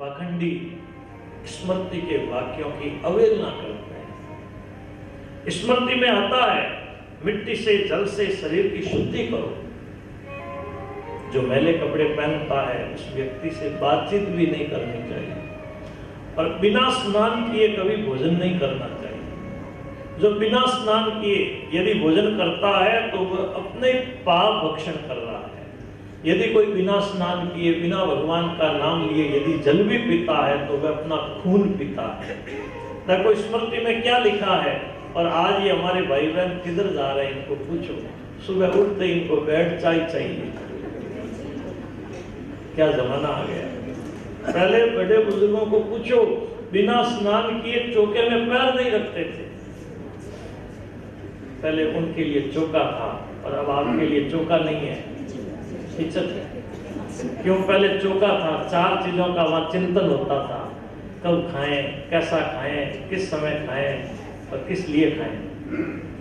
पाखंडी स्मृति के वाक्यों की अवहेलना करते हैं। स्मृति में आता है मिट्टी से जल से शरीर की शुद्धि करो। जो मैले कपड़े पहनता है उस व्यक्ति से बातचीत भी नहीं करनी चाहिए और बिना स्नान किए कभी भोजन नहीं करना चाहिए। जो बिना स्नान किए यदि भोजन करता है तो वह अपने पाप भक्षण कर रहा है। यदि कोई बिना स्नान किए बिना भगवान का नाम लिए यदि जल भी पीता है तो वह अपना खून पीता है। देखो स्मृति में क्या लिखा है। और आज ये हमारे भाई बहन किधर जा रहे हैं इनको पूछो। सुबह उठते इनको बेड चाय चाहिए। क्या जमाना आ गया। पहले बड़े बुजुर्गों को पूछो बिना स्नान किए चौके में पैर नहीं रखते थे। पहले उनके लिए चौका था और अब आपके लिए चौका नहीं है, हिचक है। क्यों? पहले चौका था, 4 चीजों का वहां चिंतन होता था। कब खाएं, कैसा खाएं, किस समय खाएं और किस लिए खाएं।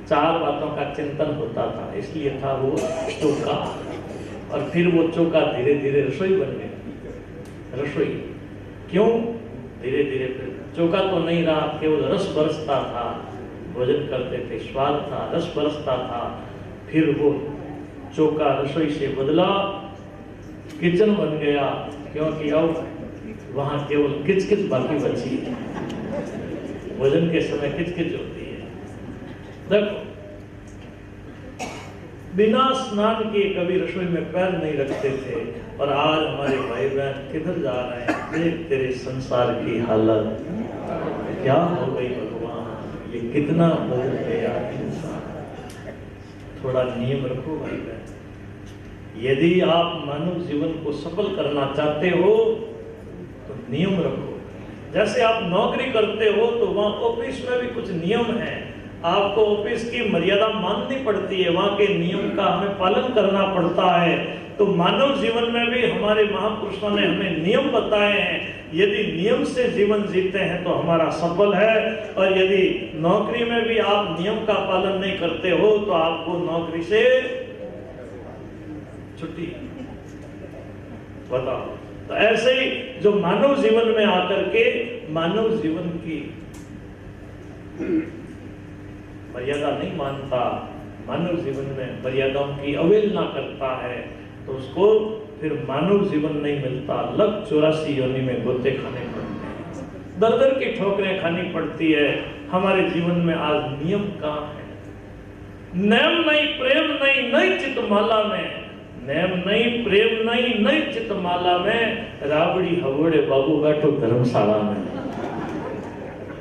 4 बातों का चिंतन होता था, इसलिए था वो चौका। और फिर वो चौका धीरे धीरे रसोई बन गया। रसोई क्यों? धीरे धीरे फिर चौका तो नहीं रहा, केवल रस बरसता था। भोजन करते थे, स्वाद था, रस बरसता था। फिर वो चौका रसोई से बदला, किचन बन गया। क्योंकि अब वहां केवल किचकिच बाकी बची है। भोजन के समय किचकिच होती है। देखो बिना स्नान किए कभी रसोई में पैर नहीं रखते थे और आज हमारे भाई बहन किधर जा रहे हैं। देख तेरे संसार की हालत क्या हो गई भगवान, ये कितना हो गया इंसान। थोड़ा नियम रखो भाई बहन। यदि आप मानव जीवन को सफल करना चाहते हो तो नियम रखो। जैसे आप नौकरी करते हो तो वहां ऑफिस में भी कुछ नियम है। आपको ऑफिस की मर्यादा माननी पड़ती है, वहां के नियम का हमें पालन करना पड़ता है। तो मानव जीवन में भी हमारे महापुरुषों ने हमें नियम बताए हैं। यदि नियम से जीवन जीते हैं तो हमारा सफल है। और यदि नौकरी में भी आप नियम का पालन नहीं करते हो तो आपको नौकरी से छुट्टी। बताओ। तो ऐसे ही जो मानव जीवन में आकर के मानव जीवन की मर्यादा नहीं मानता, मानव जीवन में मर्यादाओं की अवहेलना करता है तो उसको फिर मानव जीवन नहीं मिलता। लग 84 योनि में गोते खाने पड़ते हैं, दर दर की ठोकरें खानी पड़ती है। हमारे जीवन में आज नियम कहाँ है? नेम नहीं, प्रेम नहीं, नई चितमाला में। नेम नहीं, प्रेम नहीं, नई चितमाला में। राबड़ी हवोड़े बाबू बैठो धर्मशाला में।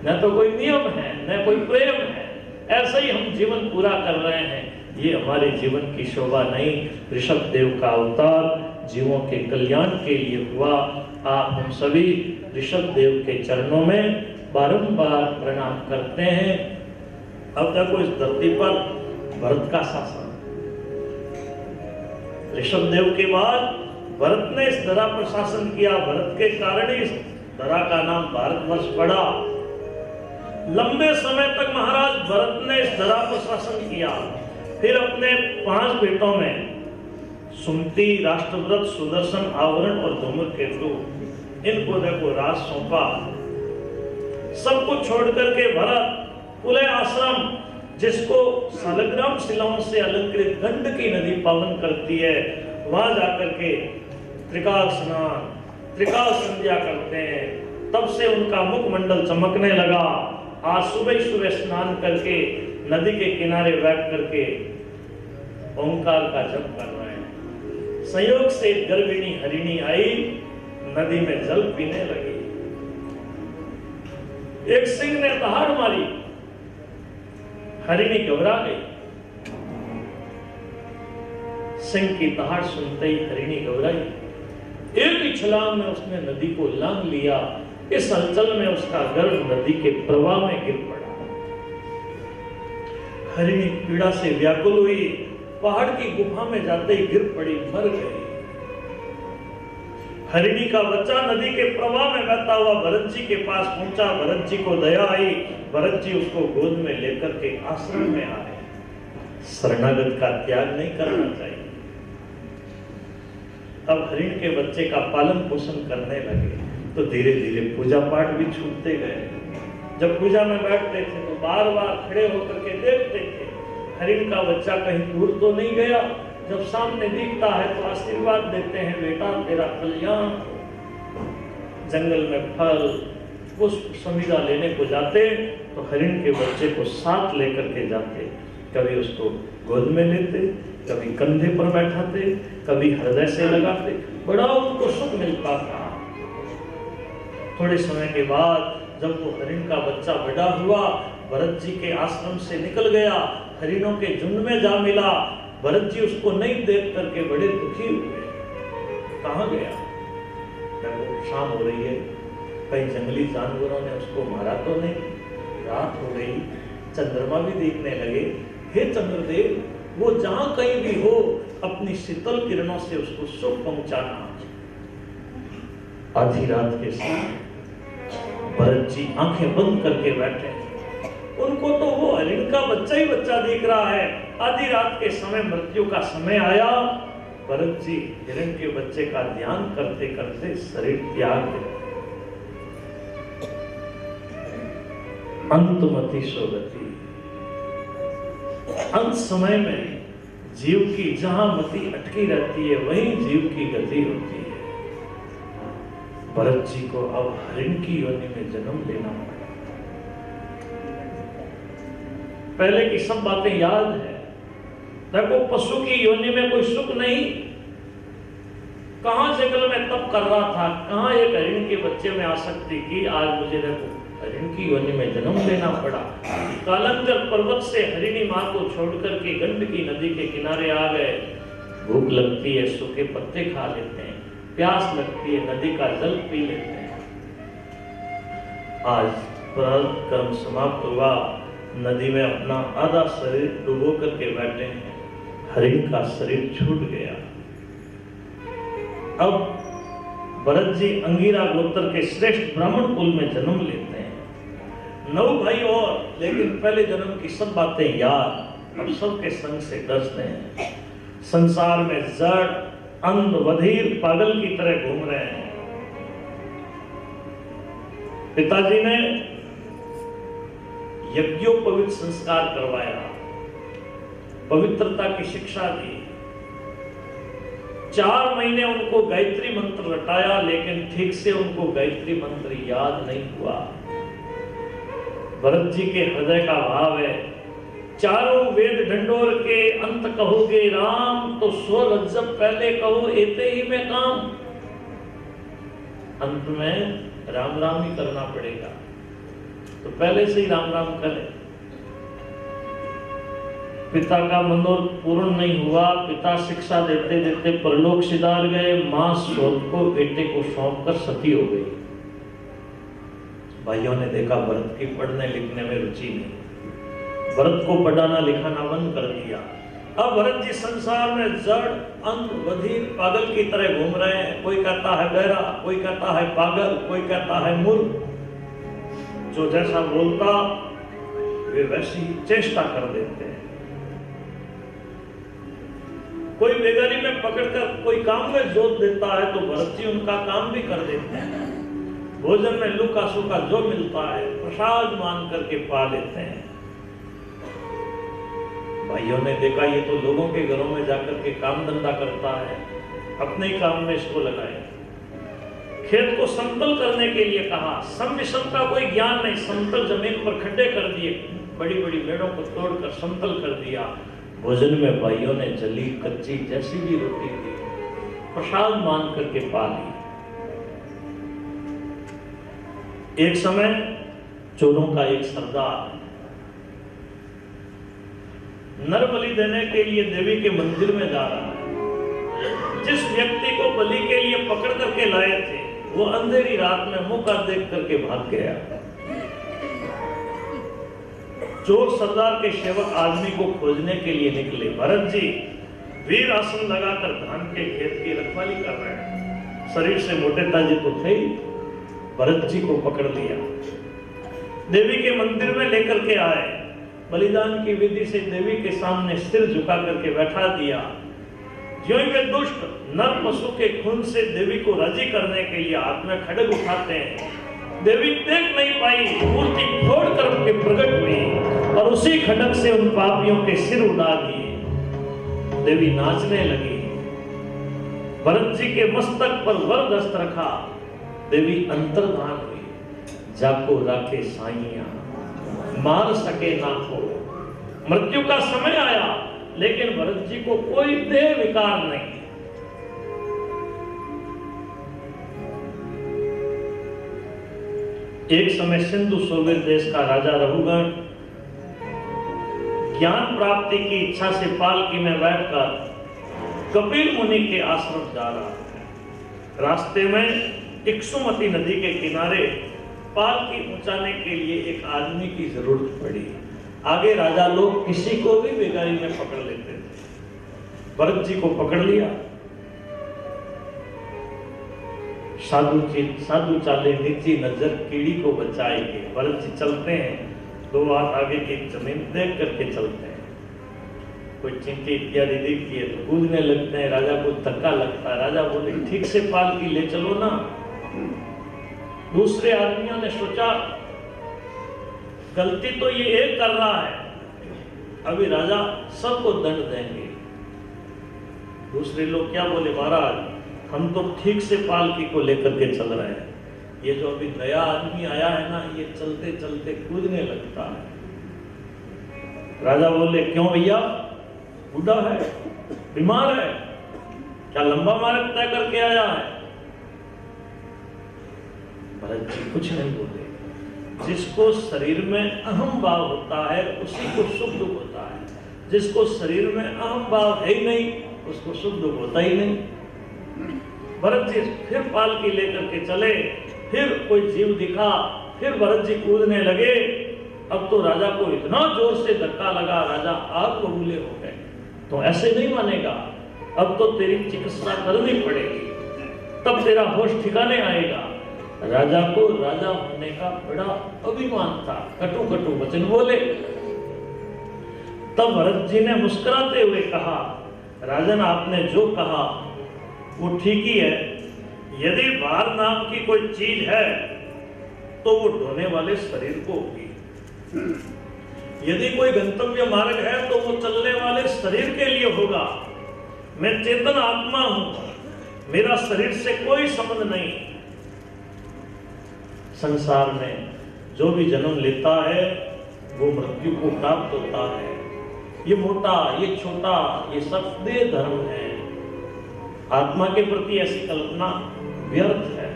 न तो कोई नियम है न कोई प्रेम है। ऐसे ही हम जीवन पूरा कर रहे हैं। ये हमारे जीवन की शोभा नहीं। ऋषभ देव का अवतार जीवों के कल्याण के लिए हुआ। आप हम सभी ऋषभ देव के चरणों में बारंबार प्रणाम करते हैं। अब तक इस धरती पर भरत का शासन, ऋषभ देव के बाद भरत ने इस धरा पर शासन किया। भरत के कारण इस धरा का नाम भारतवर्ष पड़ा। लंबे समय तक महाराज भरत ने इस धरा पर शासन किया। फिर अपने 5 बेटों में सुमति, राष्ट्रव्रत, सुदर्शन, आवरण और धूम्रकेतु, इनको देखो राज सौंपा। सब कुछ छोड़ करके भरत पुले आश्रम, जिसको सालग्राम शिलाओं से अलंकृत गंडकी नदी पावन करती है, वहां जाकर के त्रिकाल स्नान, त्रिकाल संध्या करते हैं। तब से उनका मुखमंडल चमकने लगा। आज सुबह सुबह स्नान करके नदी के किनारे बैठ करके ओंकार का जप कर रहे हैं। संयोग से गर्भिणी हरिणी आई, नदी में जल पीने लगी। एक सिंह ने दहाड़ मारी, हरिणी घबरा गई। सिंह की दहाड़ सुनते ही हरिणी घबराई। एक ही छलांग में उसने नदी को लांघ लिया। इस हलचल में उसका गर्भ नदी के प्रवाह में गिर पड़ा। हरिणी पीड़ा से व्याकुल हुई, पहाड़ की गुफा में जाते ही गिर पड़ी, मर गई। हरिणी का बच्चा नदी के प्रवाह में बहता हुआ भरत जी के पास पहुंचा। भरत जी को दया आई। भरत जी उसको गोद में लेकर के आश्रम में आए। शरणागत का त्याग नहीं करना चाहिए। अब हरिण के बच्चे का पालन पोषण करने लगे। तो धीरे धीरे पूजा पाठ भी छूटते गए। जब पूजा में बैठते थे तो बार बार खड़े होकर के देखते थे हरिण का बच्चा कहीं दूर तो नहीं गया। जब सामने दिखता है तो आशीर्वाद देते हैं, बेटा तेरा कल्याण। जंगल में फल पुष्प समीरा लेने को जाते तो हरिण के बच्चे को साथ लेकर के जाते। कभी उसको गोद में लेते, कभी कंधे पर बैठाते, कभी हृदय से लगाते। बड़ा उनको सुख मिलता था। थोड़े समय के बाद जब वो हरिण का बच्चा बड़ा हुआ, भरत जी के आश्रम से निकल गया, हरिणों के झुंड में जा मिला। भरत जी उसको नहीं देख करके बड़े दुखी हुए। कहाँ गया? शाम हो रही है, कहीं जंगली जानवरों ने उसको मारा तो नहीं? रात हो गई, चंद्रमा भी देखने लगे। हे चंद्रदेव, वो जहां कहीं भी हो अपनी शीतल किरणों से उसको सुख पहुंचाना। आधी रात के समय भरत जी आंखें बंद करके बैठे। उनको तो वो हरिण का बच्चा ही बच्चा दिख रहा है। आधी रात के समय मृत्यु का समय आया। भरत जी हिरण के बच्चे का ध्यान करते करते शरीर त्याग दिया। अंतमति सोगति। अंत समय में जीव की जहां मति अटकी रहती है वहीं जीव की गति होती है। भरत जी को अब हरिण की योनि में जन्म लेना पड़ा। पहले की सब बातें याद है। देखो, पशु की योनि में कोई सुख नहीं। कहां जंगल में तप कर रहा था, कहां एक हरिण के बच्चे में आसक्ति की। आज मुझे देखो हरिण की योनि में जन्म लेना पड़ा। कालंजर पर्वत से हरिणी मां को छोड़कर के गंडकी नदी के किनारे आ गए। भूख लगती है, सूखे पत्ते खा लेते हैं, प्यास लगती है, नदी का जल पी लेते हैं। आज प्रारब्ध कर्म समाप्त हुआ, नदी में अपना आधा शरीर डुबो करके बैठे हैं। हरिण का शरीर छूट गया। अब भरत जी अंगिरा गोत्र के श्रेष्ठ ब्राह्मण कुल में जन्म लेते हैं। 9 भाई और, लेकिन पहले जन्म की सब बातें याद। अब सबके संग से डरते हैं। संसार में जड़ अंध बधिर पागल की तरह घूम रहे हैं। पिताजी ने यज्ञोपवीत संस्कार करवाया, पवित्रता की शिक्षा दी। 4 महीने उनको गायत्री मंत्र रटाया, लेकिन ठीक से उनको गायत्री मंत्र याद नहीं हुआ। भरत जी के हृदय का भाव है, चारों वेद ढंढोर के अंत कहोगे राम, तो 100 लज्जब पहले कहो एते ही में काम। अंत में राम राम ही करना पड़ेगा, तो पहले से ही राम राम करें। पिता का मनोरथ पूर्ण नहीं हुआ। पिता शिक्षा देते देते परलोक सिधार गए। मां शोध को बेटे को सौंप कर सती हो गई। भाइयों ने देखा भरत की पढ़ने लिखने में रुचि नहीं, भरत को पढ़ाना लिखाना बंद कर दिया। अब भरत जी संसार में जड़ अंध बधिर पागल की तरह घूम रहे हैं। कोई कहता है बहरा, कोई कहता है पागल, कोई कहता है मूर्ख। जो जैसा बोलता वे वैसी चेष्टा कर देते हैं। कोई बेगारी में पकड़कर कोई काम में जोत देता है तो भरत जी उनका काम भी कर देते हैं। भोजन में लूका सूखा जो मिलता है प्रसाद मान करके पा लेते हैं। भाइयों ने देखा ये तो लोगों के घरों में जाकर के काम धंधा करता है, अपने ही काम में इसको लगाए। खेत को समतल करने के लिए कहा, सम विषम का कोई ज्ञान नहीं। समतल जमीन पर खड्डे कर दिए, बड़ी बड़ी मेड़ों को तोड़कर समतल कर दिया। भोजन में भाइयों ने जली कच्ची जैसी भी रोटी दी, प्रसाद मान करके पा ली। एक समय चोरों का एक सरदार नर बलि देने के लिए देवी के मंदिर में जा रहा है। जिस व्यक्ति को बलि के लिए पकड़ करके लाए थे वो अंधेरी रात में मुंह देख करके भाग गया। चोर सरदार के सेवक आदमी को खोजने के लिए निकले। भरत जी वीर आसन लगाकर धान के खेत की रखवाली कर रहे हैं। शरीर से मोटे ताजे तो थे ही। भरत जी को पकड़ लिया, देवी के मंदिर में लेकर के आए। बलिदान की विधि से देवी के सामने सिर झुका करके बैठा दिया। क्यों वे दुष्ट नर पशु के खून से देवी को राजी करने के लिए हाथ में खड्ग उठाते हैं। देवी देख नहीं पाई, मूर्ति फोड़ कर के प्रकट हुई और उसी खड्ग से उन पापियों के सिर उड़ा दिए। देवी नाचने लगी, भरत जी के मस्तक पर वरद हस्त रखा, देवी अंतर्धान हुई। जाको राखे साइया मार सके ना को। मृत्यु का समय आया, लेकिन भरत जी को कोई देह विकार नहीं। एक समय सिंधु सोविर देश का राजा रघुगण ज्ञान प्राप्ति की इच्छा से पालकी में बैठकर कपिल मुनि के आश्रम जा रहा है। रास्ते में इक्सुमती नदी के किनारे पालकी पहुंचाने के लिए एक आदमी की जरूरत पड़ी। आगे राजा लोग किसी को भी बेगारी में पकड़ लेते थे। भरत जी को पकड़ लिया। साधु चाले नीची नजर कीड़ी को बचाएंगे। भरत जी चलते हैं, दो हाथ आगे की जमीन देख करके चलते हैं। कोई चिंटी इत्यादि दिखती है तो कूदने लगते हैं। राजा को धक्का लगता है। राजा बोले ठीक से पालकी ले चलो ना। दूसरे आदमियों ने सोचा गलती तो ये एक कर रहा है, अभी राजा सबको दंड देंगे। दूसरे लोग क्या बोले, महाराज हम तो ठीक से पालकी को लेकर के चल रहे हैं, ये जो अभी नया आदमी आया है ना, ये चलते चलते कूदने लगता है। राजा बोले क्यों भैया, बूढ़ा है, बीमार है, क्या लंबा मार्ग तय करके आया है? भरत जी कुछ नहीं बोले। जिसको शरीर में अहम भाव होता है उसी को सुख दुख होता है, जिसको शरीर में अहम भाव है ही नहीं उसको सुख दुख होता ही नहीं। भरत जी फिर पालकी लेकर के चले, फिर कोई जीव दिखा, फिर भरत जी कूदने लगे। अब तो राजा को इतना जोर से धक्का लगा, राजा आग बबूले हो गए। तो ऐसे नहीं मानेगा, अब तो तेरी चिकित्सा करनी पड़ेगी, तब तेरा होश ठिकाने आएगा। राजा को राजा होने का बड़ा अभिमान था, कटु कटु वचन बोले। तब भरत जी ने मुस्कुराते हुए कहा, राजन आपने जो कहा वो ठीक ही है। यदि भार नाम की कोई चीज है तो वो ढोने वाले शरीर को होगी। यदि कोई गंतव्य मार्ग है तो वो चलने वाले शरीर के लिए होगा। मैं चेतन आत्मा हूं, मेरा शरीर से कोई संबंध नहीं। संसार में जो भी जन्म लेता है वो मृत्यु को प्राप्त होता है। ये मोटा, ये छोटा, ये सब देह धर्म है। आत्मा के प्रति ऐसी कल्पना व्यर्थ है।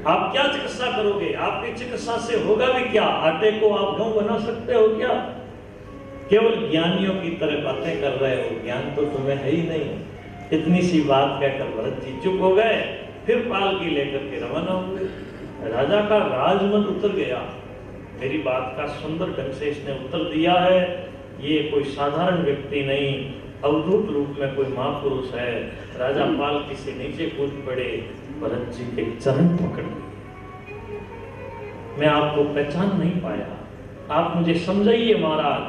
आप क्या चिकित्सा करोगे? आपकी चिकित्सा से होगा भी क्या? आटे को आप गेहूं बना सकते हो क्या? केवल ज्ञानियों की तरह बातें कर रहे हो, ज्ञान तो तुम्हें है ही नहीं। इतनी सी बात कहकर भरत जी चुप हो गए, फिर पालकी लेकर के रवाना हुए। राजा का राजमन उतर गया। मेरी बात का सुंदर ढंग से इसने उत्तर दिया है। ये कोई साधारण व्यक्ति नहीं, अवधूत रूप में कोई महापुरुष है। राजा पालकी से नीचे कूद पड़े, भरत जी के चरण पकड़ लिए। मैं आपको पहचान नहीं पाया, आप मुझे समझाइए महाराज।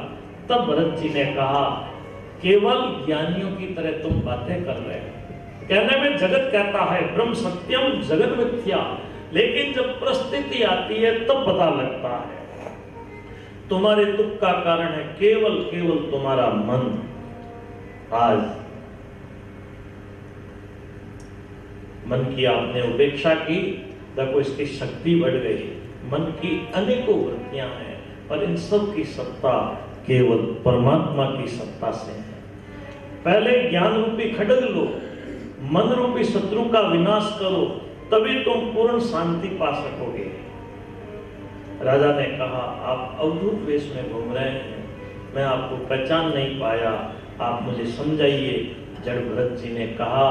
तब भरत जी ने कहा, केवल ज्ञानियों की तरह तुम बातें कर रहे हो। कहने में जगत कहता है ब्रह्म सत्यम जगत मिथ्या, लेकिन जब परिस्थिति आती है तब पता लगता है। तुम्हारे दुख का कारण है केवल केवल तुम्हारा मन। आज मन की आपने उपेक्षा की, देखो इसकी शक्ति बढ़ गई। मन की अनेकों वृत्तियां हैं, पर इन सब की सत्ता केवल परमात्मा की सत्ता से है। पहले ज्ञान रूपी खड्ग लो, मन रूपी शत्रु का विनाश करो, तभी तुम पूर्ण शांति पा सकोगे। राजा ने कहा, आप अवधूत वेश में घूम रहे हैं, मैं आपको पहचान नहीं पाया, आप मुझे समझाइए। जड़ भरत जी ने कहा,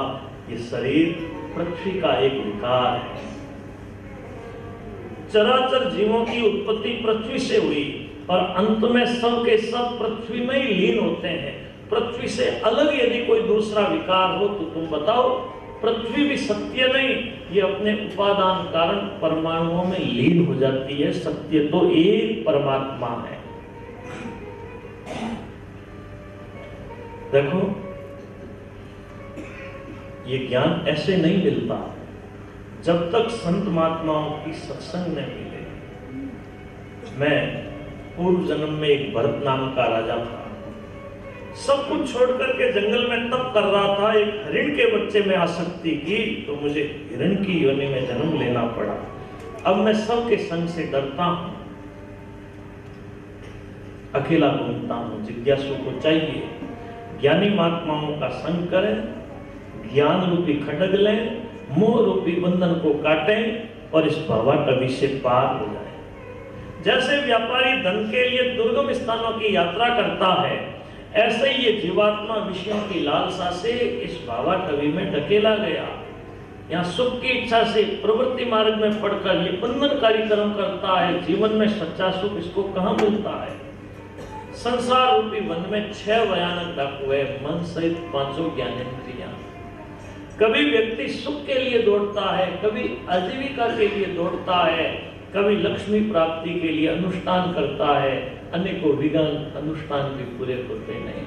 ये शरीर पृथ्वी का एक विकार है। चराचर जीवों की उत्पत्ति पृथ्वी से हुई और अंत में सब के सब पृथ्वी में ही लीन होते हैं। पृथ्वी से अलग यदि कोई दूसरा विकार हो तो तुम बताओ। पृथ्वी भी सत्य नहीं, ये अपने उपादान कारण परमाणुओं में लीन हो जाती है। सत्य तो एक परमात्मा है। देखो ये ज्ञान ऐसे नहीं मिलता जब तक संत महात्माओं की सत्संग न मिले। मैं पूर्व जन्म में एक भरत नाम का राजा था, सब कुछ छोड़ करके जंगल में तप कर रहा था। एक हरिण के बच्चे में आसक्ति की तो मुझे हिरण की योनि में जन्म लेना पड़ा। अब मैं सबके संग से डरता हूं, अकेला घूमता हूं। जिज्ञासु को चाहिए ज्ञानी महात्माओं का संग करें, ज्ञान रूपी खड्ग लें, मोह रूपी बंधन को काटें और इस भावाटवी से पार हो जाए। जैसे व्यापारी धन के लिए दुर्गम स्थानों की यात्रा करता है, ऐसे ही ये जीवात्मा विषयों की लालसा से इस भावाटवी में ढकेला गया। यहाँ सुख की इच्छा से प्रवृत्ति मार्ग में पड़कर ये बंधनकारी कर्म करता है। जीवन में सच्चा सुख इसको कहाँ मिलता है? संसार रूपी वन में 6 भयानक डाकू है, मन सहित 5 ज्ञानेंद्रियां। कभी व्यक्ति सुख के लिए दौड़ता है, कभी आजीविका के लिए दौड़ता है, कभी लक्ष्मी प्राप्ति के लिए अनुष्ठान करता है। अनेकों विज्ञान अनुष्ठान भी पूरे होते नहीं।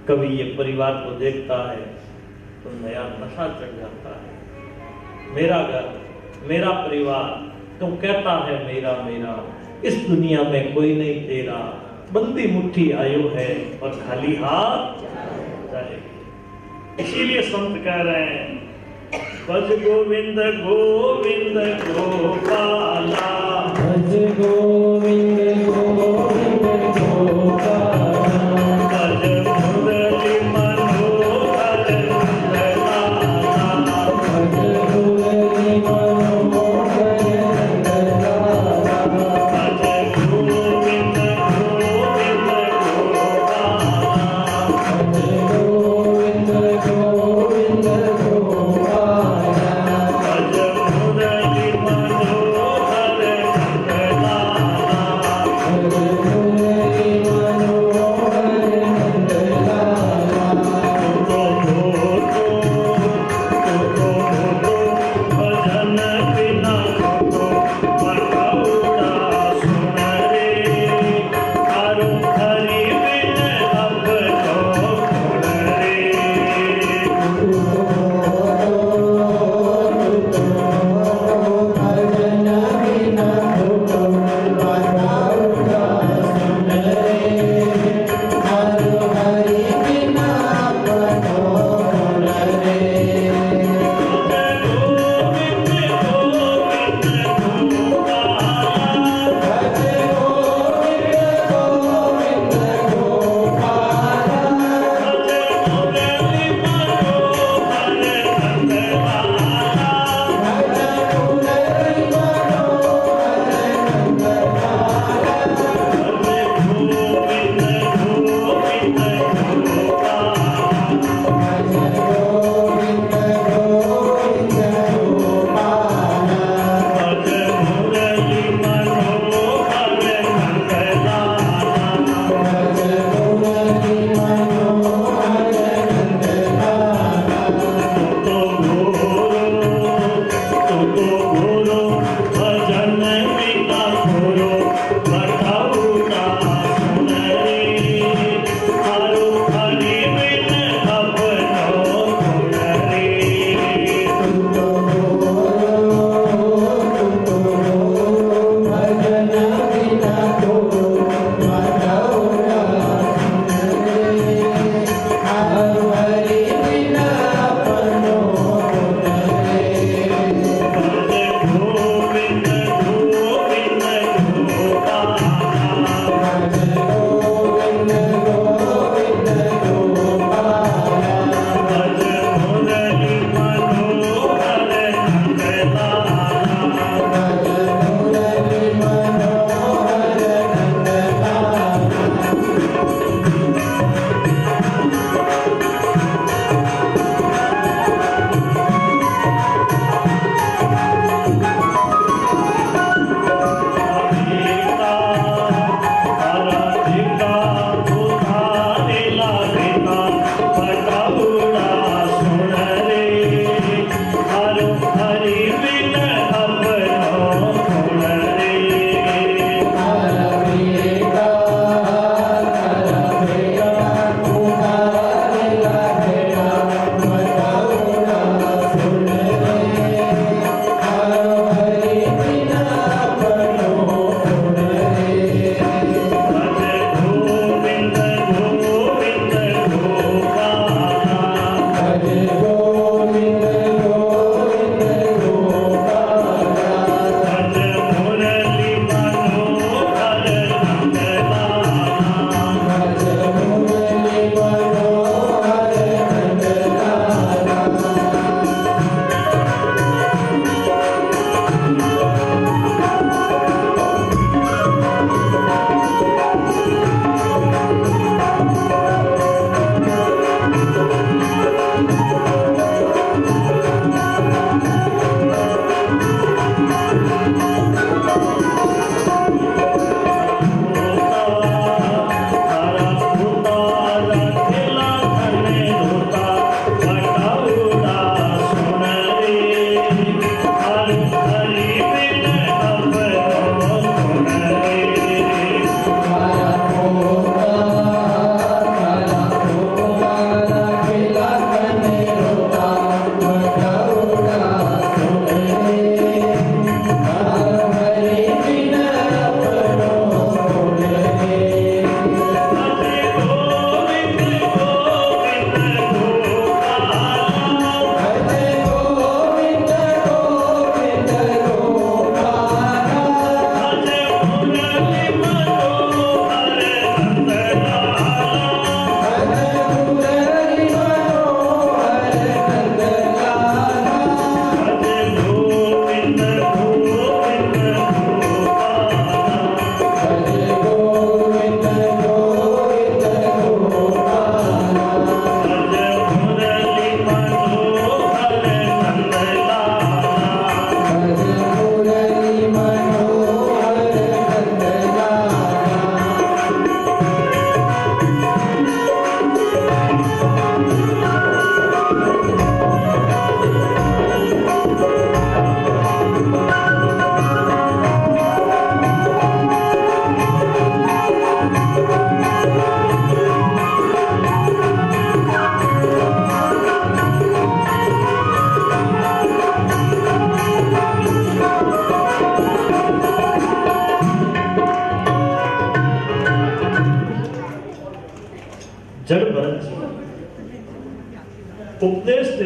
कभी ये परिवार को देखता है तो नया नशा चढ़ जाता है। मेरा घर, मेरा परिवार, तो कहता है मेरा मेरा, इस दुनिया में कोई नहीं तेरा। बंदी मुट्ठी आयो है और खाली हाथ जाएगी। इसीलिए संत कह रहे हैं, भज गोविंद गोविंद गोपाला, भज गोविंद गोविंद गोपाला, भज मुरली मनोहर नंदलाला, भज मुरली मनोहर नंदलाला, भज गोविंद गोविंद गोपाला, भज गोविंद गोविंद गोपाला, भज मुरली मनोहर नंदलाला,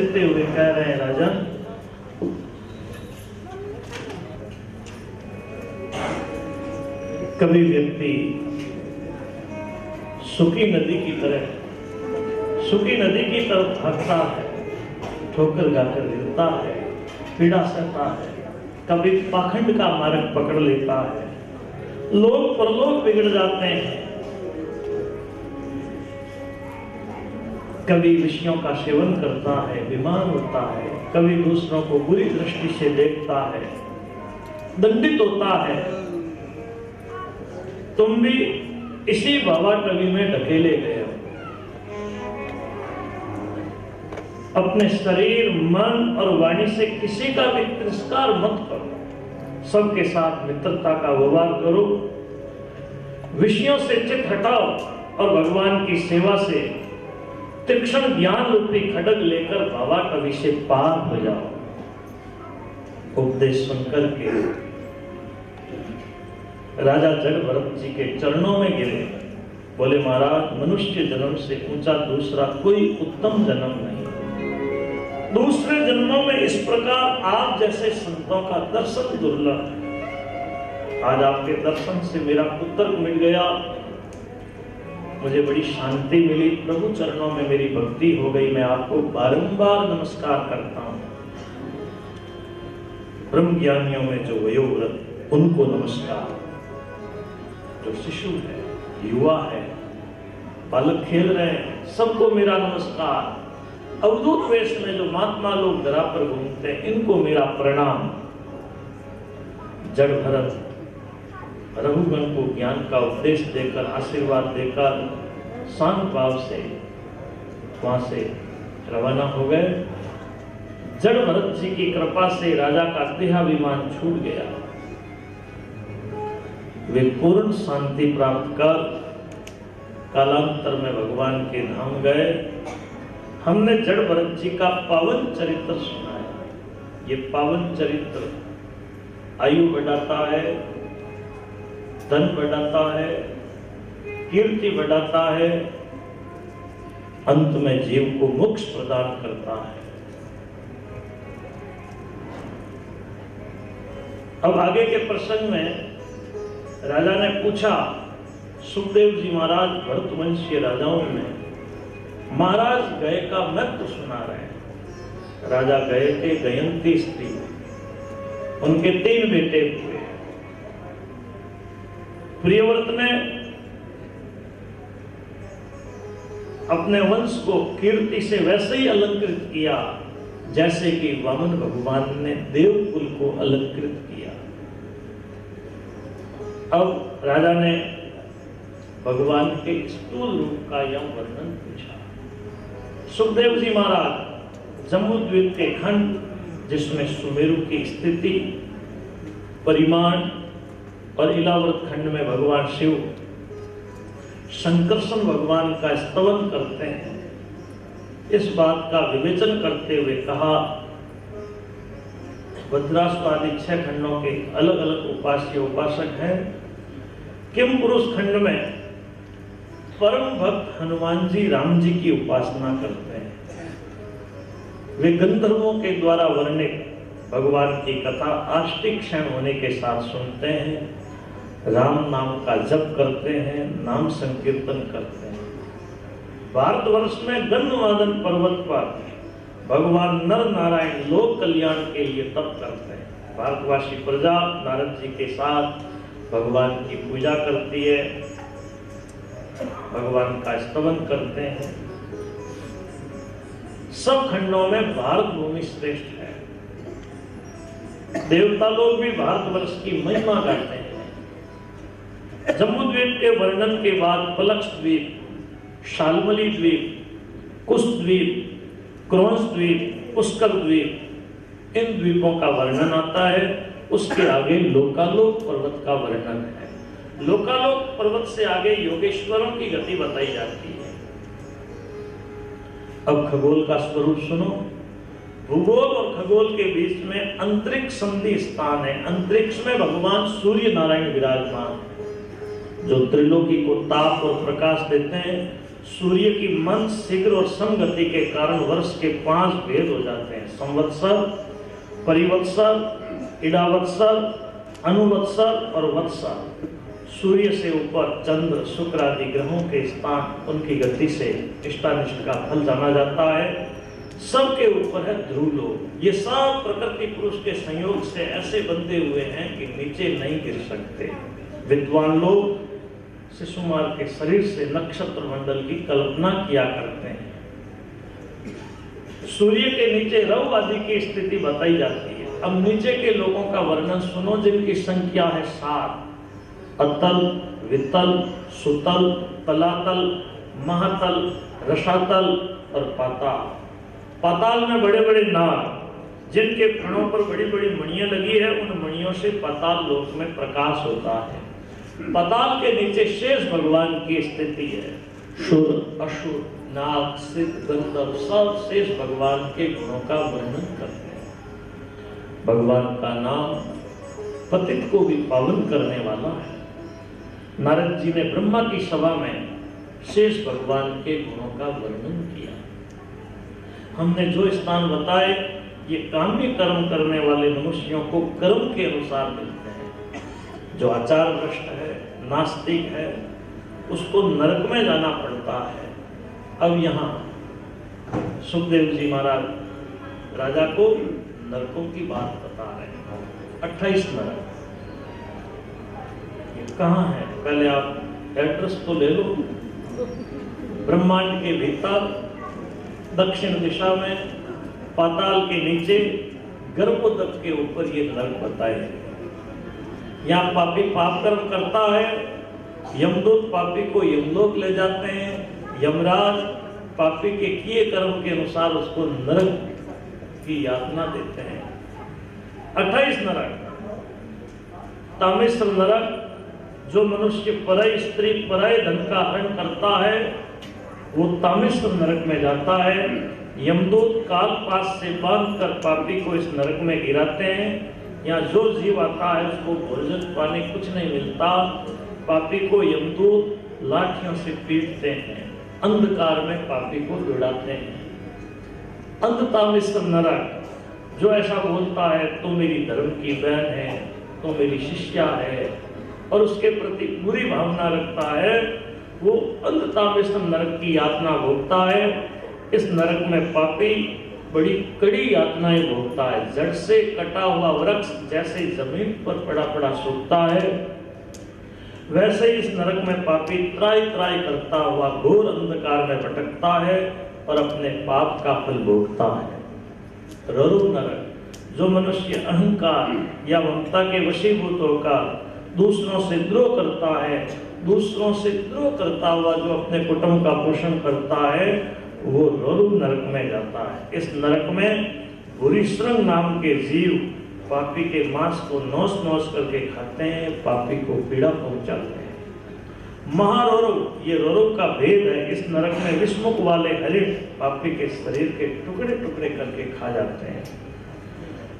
देते हुए कह रहे हैं, राजन कभी व्यक्ति सूखी नदी की तरफ भागता है, ठोकर खाकर गिरता है, पीड़ा सहता है, कभी पाखंड का मार्ग पकड़ लेता है, लोग परलोक बिगड़ जाते हैं, कभी विषयों का सेवन करता है, बीमार होता है, कभी दूसरों को बुरी दृष्टि से देखता है, दंडित होता है। तुम भी इसी भावाटवी में ढकेले गए हो। अपने शरीर, मन और वाणी से किसी का भी तिरस्कार मत करो, सबके साथ मित्रता का व्यवहार करो, विषयों से चित्त हटाओ और भगवान की सेवा से तीक्ष्ण ज्ञान रूपी खड्ग लेकर भावाटवी से पार हो जाओ। उपदेश सुनकर के राजा जड़ भरत जी के चरणों में गिरे, बोले महाराज मनुष्य जन्म से ऊंचा दूसरा कोई उत्तम जन्म नहीं। दूसरे जन्मों में इस प्रकार आप जैसे संतों का दर्शन दुर्लभ है। आज आपके दर्शन से मेरा पुत्र मिल गया, मुझे बड़ी शांति मिली, प्रभु चरणों में मेरी भक्ति हो गई। मैं आपको बारंबार नमस्कार करता हूं। ब्रह्म ज्ञानियों में जो वयोवृद्ध, उनको नमस्कार। जो शिशु है, युवा है, बालक खेल रहे हैं, सबको मेरा नमस्कार। अवधूत वेश में जो महात्मा लोग धरा पर घूमते हैं, इनको मेरा प्रणाम। जड़ भरत रघुगण को ज्ञान का उपदेश देकर, आशीर्वाद देकर शांत भाव से वहां से रवाना हो गए। जड़ भरत जी की कृपा से राजा का देहाभिमान छूट गया। वे पूर्ण शांति प्राप्त कर कालांतर में भगवान के धाम गए। हमने जड़ भरत जी का पावन चरित्र सुना है। ये पावन चरित्र आयु बढ़ाता है, धन बढ़ाता है, कीर्ति बढ़ाता है, अंत में जीव को मोक्ष प्रदान करता है। अब आगे के प्रसंग में राजा ने पूछा, सुखदेव जी महाराज भरतवंशीय राजाओं में महाराज गए का महत्व सुना रहे हैं। राजा गए थे, गयंती स्त्री, उनके 3 बेटे हुए। प्रियव्रत ने अपने वंश को कीर्ति से वैसे ही अलंकृत किया जैसे कि वामन भगवान ने देवकुल को अलंकृत किया। अब राजा ने भगवान के स्थूल रूप का यह वर्णन पूछा। सुखदेव जी महाराज जम्बूद्वीप के खंड जिसमें सुमेरु की स्थिति, परिमाण और इलावर्त खंड में भगवान शिव संकर्षण भगवान का स्तवन करते हैं, इस बात का विवेचन करते हुए कहा, भद्रासु आदि 6 खंडों के अलग अलग उपास्य उपासक हैं। किम पुरुष खंड में परम भक्त हनुमान जी राम जी की उपासना करते हैं। वे गंधर्वों के द्वारा वर्णित भगवान की कथा आष्टिक क्षण होने के साथ सुनते हैं, राम नाम का जप करते हैं, नाम संकीर्तन करते हैं। भारतवर्ष में गंधमादन पर्वत पर भगवान नर नारायण लोक कल्याण के लिए तप करते हैं। भारतवासी प्रजा नारद जी के साथ भगवान की पूजा करती है, भगवान का स्तवन करते हैं। सब खंडों में भारत भूमि श्रेष्ठ है। देवता लोग भी भारतवर्ष की महिमा गाते हैं। जम्बूद्वीप के वर्णन के बाद पलक्ष द्वीप, शाल्मली द्वीप, कुश द्वीप, क्रोंस द्वीप, पुष्कर द्वीप, इन द्वीपों का वर्णन आता है। उसके आगे लोकालोक पर्वत का वर्णन है। लोकालोक पर्वत से आगे योगेश्वरों की गति बताई जाती है। अब खगोल का स्वरूप सुनो। भूगोल और खगोल के बीच में अंतरिक्ष संधि स्थान है। अंतरिक्ष में भगवान सूर्य नारायण विराजमान है, जो त्रिलोकी को ताप और प्रकाश देते हैं। सूर्य की मंद, शीघ्र और समगति के कारण वर्ष के 5 भेद हो जाते हैं: संवत्सर, परिवत्सर, इडावत्सर, अनुवत्सर और वत्सर। सूर्य से ऊपर चंद्र, शुक्र आदि ग्रहों के स्थान, उनकी गति से इष्टानिष्ट का फल जाना जाता है। सबके ऊपर है ध्रुव लोक। ये सब प्रकृति पुरुष के संयोग से ऐसे बंधे हुए हैं कि नीचे नहीं गिर सकते। विद्वान लोग शिशुमार के शरीर से नक्षत्र मंडल की कल्पना किया करते हैं। सूर्य के नीचे रव आदि की स्थिति बताई जाती है। अब नीचे के लोगों का वर्णन सुनो, जिनकी संख्या है 7: अतल, वितल, सुतल, तलातल, महातल, रसातल और पाताल। पाताल में बड़े बड़े नाग, जिनके फणों पर बड़ी बड़ी मणियां लगी है, उन मणियों से पाताल लोक में प्रकाश होता है। पाताल के नीचे शेष भगवान की स्थिति है। शुर, असुर, नाग, सिद्ध, गंधर्व सब शेष भगवान के गुणों का वर्णन करते हैं। भगवान का नाम पतित को भी पावन करने वाला है। नारद जी ने ब्रह्मा की सभा में शेष भगवान के गुणों का वर्णन किया। हमने जो स्थान बताए, ये काम्य कर्म करने वाले मनुष्यों को कर्म के अनुसार मिलते हैं। जो आचार भ्रष्ट है, नास्तिक है, उसको नरक में जाना पड़ता है। अब यहाँ सुखदेव जी महाराज राजा को नरकों की बात बता रहे हैं। 28 नरक कहाँ है? पहले आप एड्रेस तो ले लो। ब्रह्मांड के भीतर दक्षिण दिशा में, पाताल के नीचे, गर्भोदक के ऊपर ये नरक बताए। यहाँ पापी पाप कर्म करता है, यमदूत पापी को यमलोक ले जाते हैं। यमराज पापी के किए कर्म के अनुसार उसको नरक की यातना देते हैं। 28 नरक। तामिश्र नरक, जो मनुष्य पराई स्त्री, पराई धन का हरण करता है, वो तामिश्र नरक में जाता है। यमदूत काल पास से बांधकर पापी को इस नरक में गिराते हैं। यहाँ जो जीव आता है उसको भोजन पानी कुछ नहीं मिलता। पापी को यमदूत लाठियों से पीटते हैं, अंधकार में पापी को दौड़ाते हैं। अंधतामिश्र नरक, जो ऐसा बोलता है तो मेरी धर्म की बहन है, तो मेरी शिष्या है, और उसके प्रति बुरी भावना रखता है, वो अंधतामिश्र नरक की यातना भोगता है। इस नरक में पापी बड़ी कड़ी यातनाएं भोगता है। जड़ से कटा हुआ वृक्ष जैसे जमीन पर पड़ा पड़ा सूखता है, वैसे ही इस नरक में पापी त्राई त्राई करता हुआ घोर अंधकार में भटकता है और अपने पाप का फल भोगता है। ररु नरक, जो मनुष्य अहंकार या ममता के वशीभूत होकर दूसरों से द्रोह करता है, दूसरों से द्रोह करता हुआ जो अपने कुटुंब का पोषण करता है, वो ररु नरक में जाता है। इस नरक में भूरिश्रृंग नाम के जीव पापी के मांस को नोच नोच करके खाते हैं, पापी को पीड़ा पहुंचाते हैं। महारोरु, ये रोरु का भेद है। इस नरक में विषमुख वाले हरिण पापी के शरीर के टुकड़े टुकड़े करके खा जाते हैं।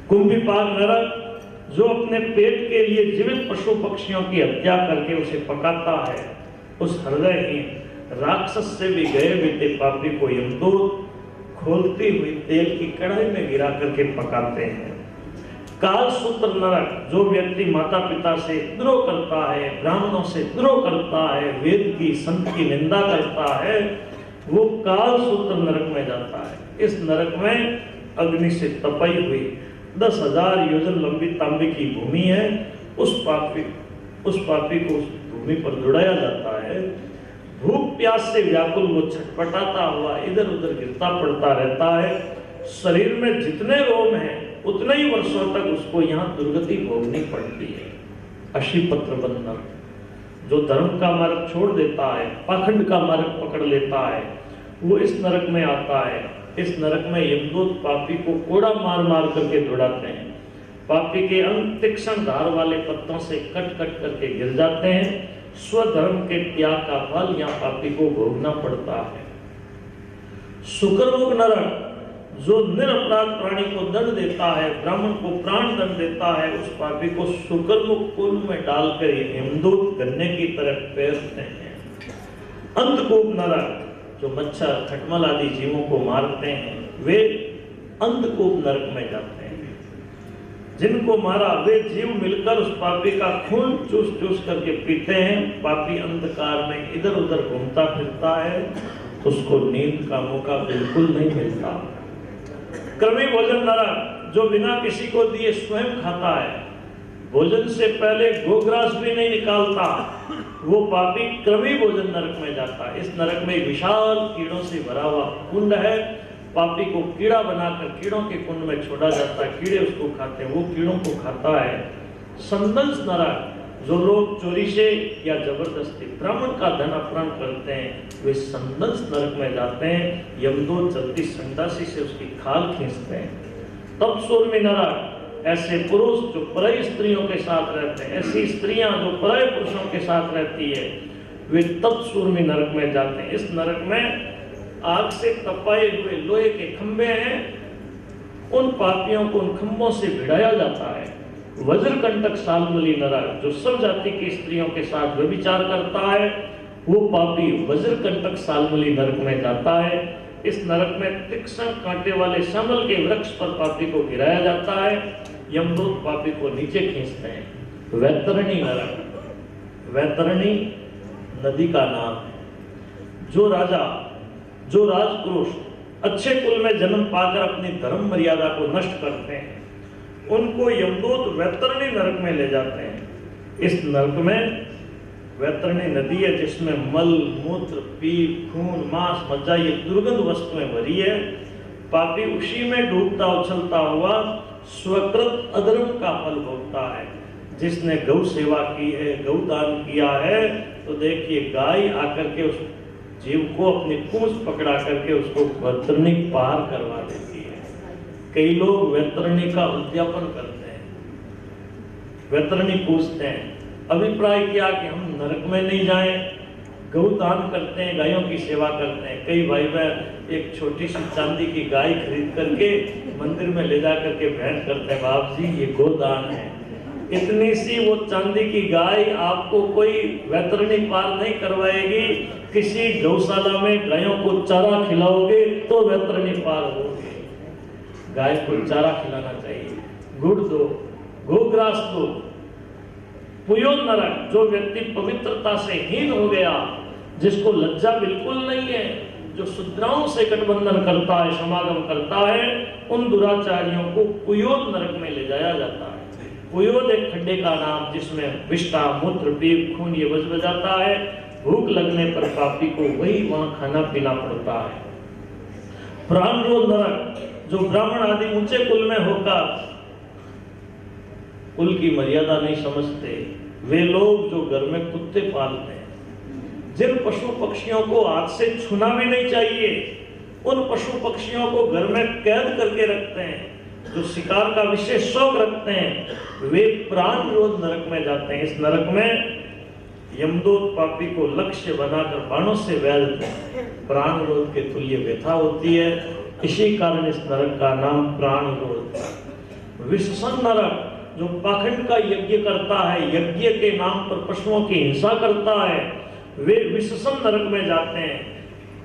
कुंभीपाक नरक, जो अपने पेट के लिए जीवित पशु पक्षियों की हत्या करके उसे पकाता है, उस हृदयहीन राक्षस से भी गए बीते पापी को यमदूत खोलती हुई तेल की कढ़ाई में गिरा करके पकाते हैं। कालसूत्र नरक, जो व्यक्ति माता पिता से द्रोह करता है, ब्राह्मणों से द्रोह करता है, वेद की संत की निंदा करता है, वो कालसूत्र नरक में जाता है। इस नरक में अग्नि से तपई हुई 10,000 योजन लंबी तांबे की भूमि है। उस पापी को उस भूमि पर दौड़ाया जाता है। भूख प्यास से व्याकुल वो छटपटाता हुआ इधर उधर गिरता पड़ता रहता है। शरीर में जितने रोम हैं उतने ही वर्षों तक उसको यहाँ दुर्गति भोगनी पड़ती है। अशीपत्र बंधन, जो धर्म का मार्ग छोड़ देता है, पाखंड का मार्ग पकड़ लेता है, वो इस नरक में आता है। इस नरक में यमदूत पापी को कोड़ा मार मार करके दौड़ाते हैं। पापी के अंग तीक्ष्ण धार वाले पत्तों से कट कट करके गिर जाते हैं। स्वधर्म के त्याग का फल यहाँ पापी को भोगना पड़ता है। शुक्रमुख नरक, जो निरपराध प्राणी को दंड देता है, ब्राह्मण को प्राण दंड देता है, उस पापी को शुक्रमुख कुल में डालकर यमदूत गन्ने की तरह फेरते हैं। अंधकूप नरक, जो मच्छर खटमल आदि जीवों को मारते हैं वे अंधकूप नरक में जाते हैं। जिनको मारा वे जीव मिलकर उस पापी का खून चूस चूस करके पीते हैं। पापी अंधकार में इधर उधर घूमता फिरता है, उसको नींद का मौका बिल्कुल नहीं मिलता। कृमि भोजन नरक, जो बिना किसी को दिए स्वयं खाता है, भोजन से पहले गोग्रास भी नहीं निकालता, वो पापी कृमि भोजन नरक में जाता है। इस नरक में विशाल कीड़ों से भरा हुआ कुंड है। पापी को कीड़ा बनाकर कीड़ों के कुंड में छोड़ा जाता है, कीड़े उसको खाते हैं, वो कीड़ों को खाता है। संदंस नरक, जो लोग चोरी से या जबरदस्ती ब्राह्मण का धन अपहरण करते हैं, वे संदंस नरक में जाते हैं। यमदूत जल्दी संडासी से उसकी खाल खींचते हैं। तब सूर्मी नरक, ऐसे पुरुष जो परई स्त्रियों के साथ रहते हैं, ऐसी स्त्रियां जो परई पुरुषों के साथ रहती है, वे तब सूर्मी नरक में जाते हैं। इस नरक में आग से तपाए हुए लोहे के खंभे हैं, उन पापियों को उन खंभों से भिड़ाया जाता है। वज्रकंटक सालमली नरक, जो सब जाति की स्त्रियों के साथ व्यभिचार करता है, वो पापी वज्रकंटक सालमली नरक में जाता है। इस नरक में तीक्ष्ण कांटे वाले सामल के वृक्ष पर पापी को गिराया जाता है। यमदूत पापी को नीचे खींचते हैं। वैतरणी नरक, वैतरणी नदी का नाम है। जो राजपुरुष अच्छे कुल में जन्म पाकर अपनी धर्म मर्यादा को नष्ट करते हैं, उनको यमदूत वैतरणी नरक में ले जाते हैं। इस नरक में वैतरणी नदी है, जिसमें मल मूत्र पीप खून मांस मज्जा ये दुर्गंध वस्तुएं भरी है। पापी उसी में डूबता उछलता हुआ स्वकृत अधर्म का फल भोगता है। जिसने गौ सेवा की है, गौ दान किया है, तो देखिए गाय आकर के उस जीव को अपनी पूंछ पकड़ा करके उसको वैतरणी पार करवा देती है। कई लोग वैतरणी का उद्यापन करते हैं, वैतरणी पूछते हैं, अभिप्राय क्या कि हम नरक में नहीं जाएं, गौ दान करते हैं, गायों की सेवा करते हैं। कई भाई बहन एक छोटी सी चांदी की गाय खरीद करके मंदिर में ले जा करके भेंट करते हैं, बाप जी ये गोदान है। इतनी सी वो चांदी की गाय आपको कोई वैतरणी पार नहीं करवाएगी। किसी गौशाला में गायों को चारा खिलाओगे तो वैतरणी पार होगी। गाय को चारा खिलाना चाहिए, गुड़ दो, गोग्रास दो। पुयो नरक, जो व्यक्ति पवित्रता से हीन हो गया, जिसको लज्जा बिल्कुल नहीं है, जो शुद्राओं से गठबंधन करता है, समागम करता है, उन दुराचारियों को पुयोद नरक में ले जाया जाता है। पुयोद एक खड्डे का नाम, जिसमें विष्ठा मूत्र पीप खून ये बज जाता है। भूख लगने पर पापी को वही वहां खाना पीना पड़ता है। प्राणरोध नरक, जो ब्राह्मण आदि ऊंचे कुल में होकर कुल की मर्यादा नहीं समझते, वे लोग जो घर में कुत्ते पालते हैं, जिन पशु पक्षियों को हाथ से छूना भी नहीं चाहिए, उन पशु पक्षियों को घर में कैद करके रखते हैं, जो शिकार का विशेष शौक रखते हैं, वे प्राण रोध नरक में जाते हैं। इस नरक में यमदूत पापी को लक्ष्य बनाकर बाणों से वैध प्राण रोध के तुल्य व्यथा होती है। इसी कारण इस नरक का नाम प्राण रोध। विषसन नरक, जो पाखंड का यज्ञ करता है, यज्ञ के नाम पर पशुओं की हिंसा करता है, वे विषसन नरक में जाते हैं।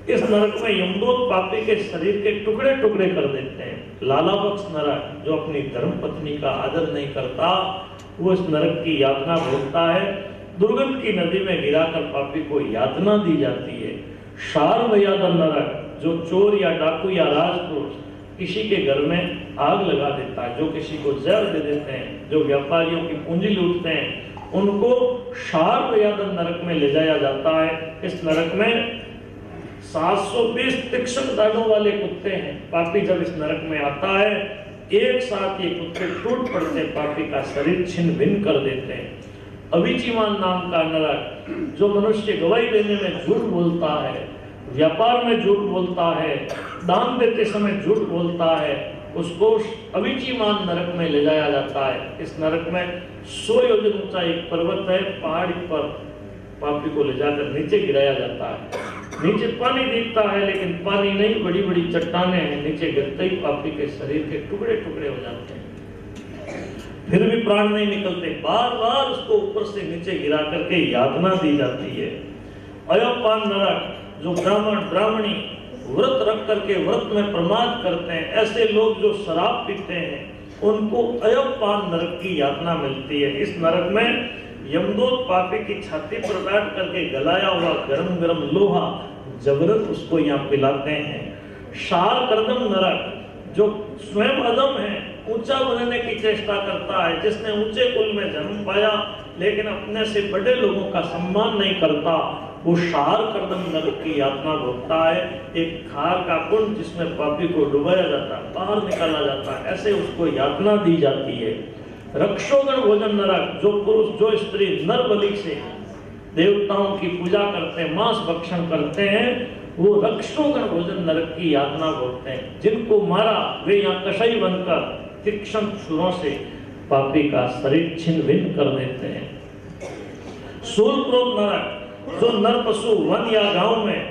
इस नरक में यमदूत पापी के शरीर के टुकड़े टुकड़े कर देते हैं। लाला बख्श नरक, जो अपनी धर्म पत्नी का आदर नहीं करता, वो इस नरक की यातना भोगता है। दुर्गंध की नदी में गिराकर पापी को यातना दी जाती है। शार्वयादन नरक, जो चोर या डाकू या राजपुरुष किसी के घर में आग लगा देता है, जो किसी को जहर दे देते हैं, जो व्यापारियों की पूंजी लूटते हैं, उनको शार्वयादन नरक में ले जाया जाता है। इस नरक में 720 तीक्ष्ण दांतों वाले कुत्ते हैं। पापी जब इस नरक में आता है, एक साथ ये कुत्ते टूट पड़ते, पापी का शरीर छिन्न भिन्न कर देते हैं। अविचिमान नाम का नरक, जो मनुष्य गवाही देने में झूठ बोलता है, व्यापार में झूठ बोलता है, दान देते समय झूठ बोलता है, उसको अविचिमान नरक में ले जाया जाता है। इस नरक में 100 योजन ऊंचा एक पर्वत है, पहाड़ी पर पापी को ले जाकर नीचे गिराया जाता है। नीचे पानी दिखता है, लेकिन पानी नहीं, बड़ी बड़ी चट्टानें हैं। नीचे गिरते ही पापी के शरीर के टुकड़े टुकड़े हो जाते हैं, फिर भी प्राण नहीं निकलते। बार बार उसको ऊपर से नीचे गिरा करके यातना दी जाती है। अयोपान नरक, जो ब्राह्मण ब्राह्मणी व्रत रख करके व्रत में प्रमाद करते हैं, ऐसे लोग जो शराब पीते हैं, उनको अयवपान नरक की यातना मिलती है। इस नरक में यमदूत पापी की छाती पर बैठ करके गलाया हुआ गरम गरम लोहा जबरन उसको यहाँ पिलाते हैं। शार कर्दम नरक, जो स्वयं अदम है, ऊंचा बनने की चेष्टा करता है, जिसने ऊंचे कुल में जन्म पाया लेकिन अपने से बड़े लोगों का सम्मान नहीं करता, वो शार कर्दम नरक की यातना भोगता है। एक खार का कुंड जिसमें पापी को डुबाया जाता है, बाहर निकाला जाता है, ऐसे उसको यातना दी जाती है। रक्षोगण भोजन नरक, जो पुरुष जो स्त्री नर बलि से देवताओं की पूजा करते हैं, मांस भक्षण करते हैं, वो रक्षोगण भोजन नरक की यातना भोगते हैं। जिनको मारा वे यहाँ कषाई बनकर तीक्ष्ण छुरों से पापी का शरीर छिन्न भिन्न कर देते हैं। शूलक्रोध नरक, जो नर पशु वन या गांव में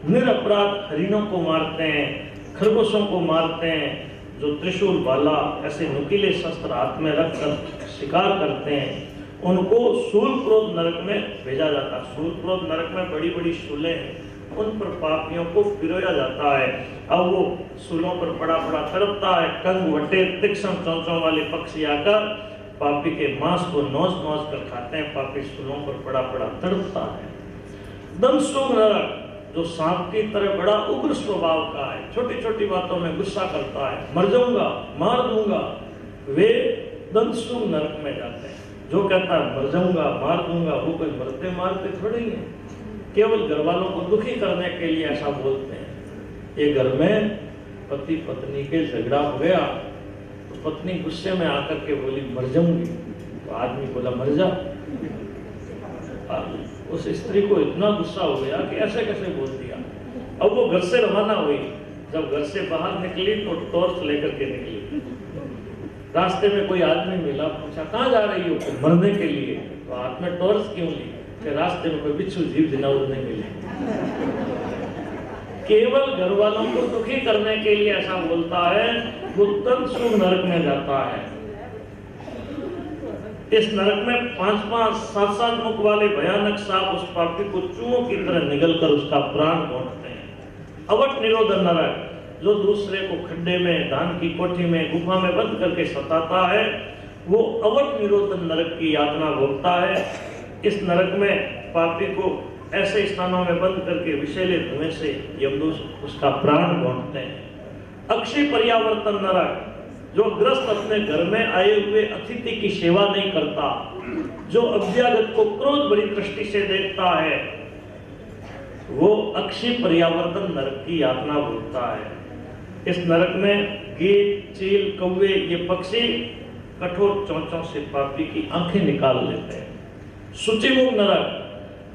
निरपराध हरिणों को मारते हैं, खरगोशों को मारते हैं, जो त्रिशूल भाला ऐसे नुकीले शस्त्र हाथ में रखकर शिकार करते हैं, उनको शूलक्रोध नरक में भेजा जाता है। शूलक्रोध नरक में बड़ी बड़ी शूलें हैं, उन पर पापियों को पिरोया जाता है। अब वो शूलों पर पड़ा पड़ा तड़पता है, कंग वटे तीक्ष्ण चोंचों वाले पक्षी आकर पापी के मांस को नोच नोच कर खाते हैं, पापी शूलों पर पड़ा पड़ा तड़पता है। दंशुग नरक, जो सांप की तरह बड़ा उग्र स्वभाव का है, छोटी छोटी बातों में गुस्सा करता है, मर जाऊंगा मार दूंगा, वे दंशुग नरक में जाते हैं। जो कहता है मर जाऊंगा मार दूंगा, वो कोई मरते मारते थोड़े ही है, केवल घर वालों को दुखी करने के लिए ऐसा बोलते हैं। ये घर में पति पत्नी के झगड़ा हो गया तो पत्नी गुस्से में आकर के बोली मर जाऊंगी, तो आदमी बोला मर जा। उस स्त्री को इतना गुस्सा हो गया कि ऐसे कैसे बोल दिया। अब वो घर से रवाना हुई, जब घर से बाहर निकली तो टॉर्च लेकर के निकली। रास्ते में कोई आदमी मिला, पूछा कहाँ जा रही हो? तो मरने के लिए। तो हाथ में टॉर्च क्यों ली? कि रास्ते में कोई बिच्छू जीव जनावर नहीं मिले। केवल घर वालों को दुखी करने के लिए ऐसा बोलता है, वो दंशुग नरक में जाता है। इस नरक में 5-5 7-7 मुख वाले भयानक सांप उस पापी को चूहों की तरह निगलकर उसका प्राण बांटते हैं। अवट निरोधन नरक, जो दूसरे को खड्डे में, धान की कोठी में, गुफा में बंद करके सताता है, वो अवट निरोधन नरक की यातना भोगता है। इस नरक में पापी को ऐसे स्थानों में बंद करके विषैले धुएं से यमदूत उसका प्राण बांटते हैं। अक्षय पर्यावर्तन नरक, जो ग्रस्त अपने घर में आए हुए अतिथि की सेवा नहीं करता, जो अभ्यागत को क्रोध भरी दृष्टि से देखता है, वो अक्षय पर्यावर्तन नरक की यातना भोगता है। इस नरक में गीत, चील, कौवे ये पक्षी कठोर चोंचों से पापी की आंखें निकाल लेते हैं। शुचिमुख नरक,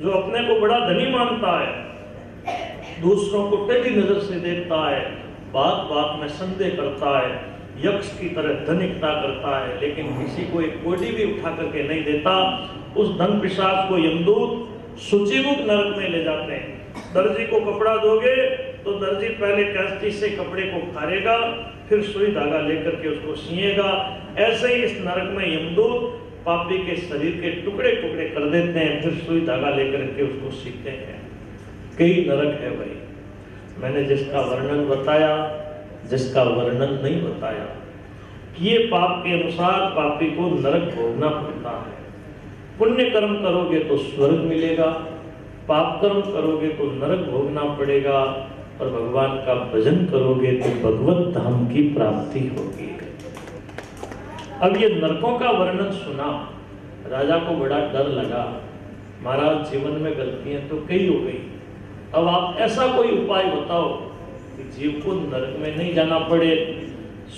जो अपने को बड़ा धनी मानता है, दूसरों को टेढ़ी नजर से देखता है, बात बात में संदेह करता है, यक्ष की तरह धनिकता करता है, लेकिन किसी को एक कोड़ी भी उठा करके नहीं देता, उस धन पिशाच को यमदूत शुचिमुख नरक में ले जाते हैं। दर्जी को कपड़ा दोगे तो दर्जी पहले कैंची से कपड़े को फाड़ेगा, फिर सुई धागा लेकर के उसको सिएगा। ऐसे ही इस नरक में यमदूत पापी के शरीर के टुकड़े टुकड़े कर देते हैं, फिर सुई धागा लेकर के उसको सीखते हैं। कई नरक है भाई, मैंने जिसका वर्णन बताया, जिसका वर्णन नहीं बताया। ये पाप के अनुसार पापी को नरक भोगना पड़ता है। पुण्य कर्म करोगे तो स्वर्ग मिलेगा, पाप कर्म करोगे तो नरक भोगना पड़ेगा, और भगवान का भजन करोगे तो भगवत धाम की प्राप्ति होगी। अब ये नरकों का वर्णन सुना, राजा को बड़ा डर लगा, महाराज जीवन में गलतियां तो कई हो गई, अब आप ऐसा कोई उपाय बताओ कि जीव को नरक में नहीं जाना पड़े।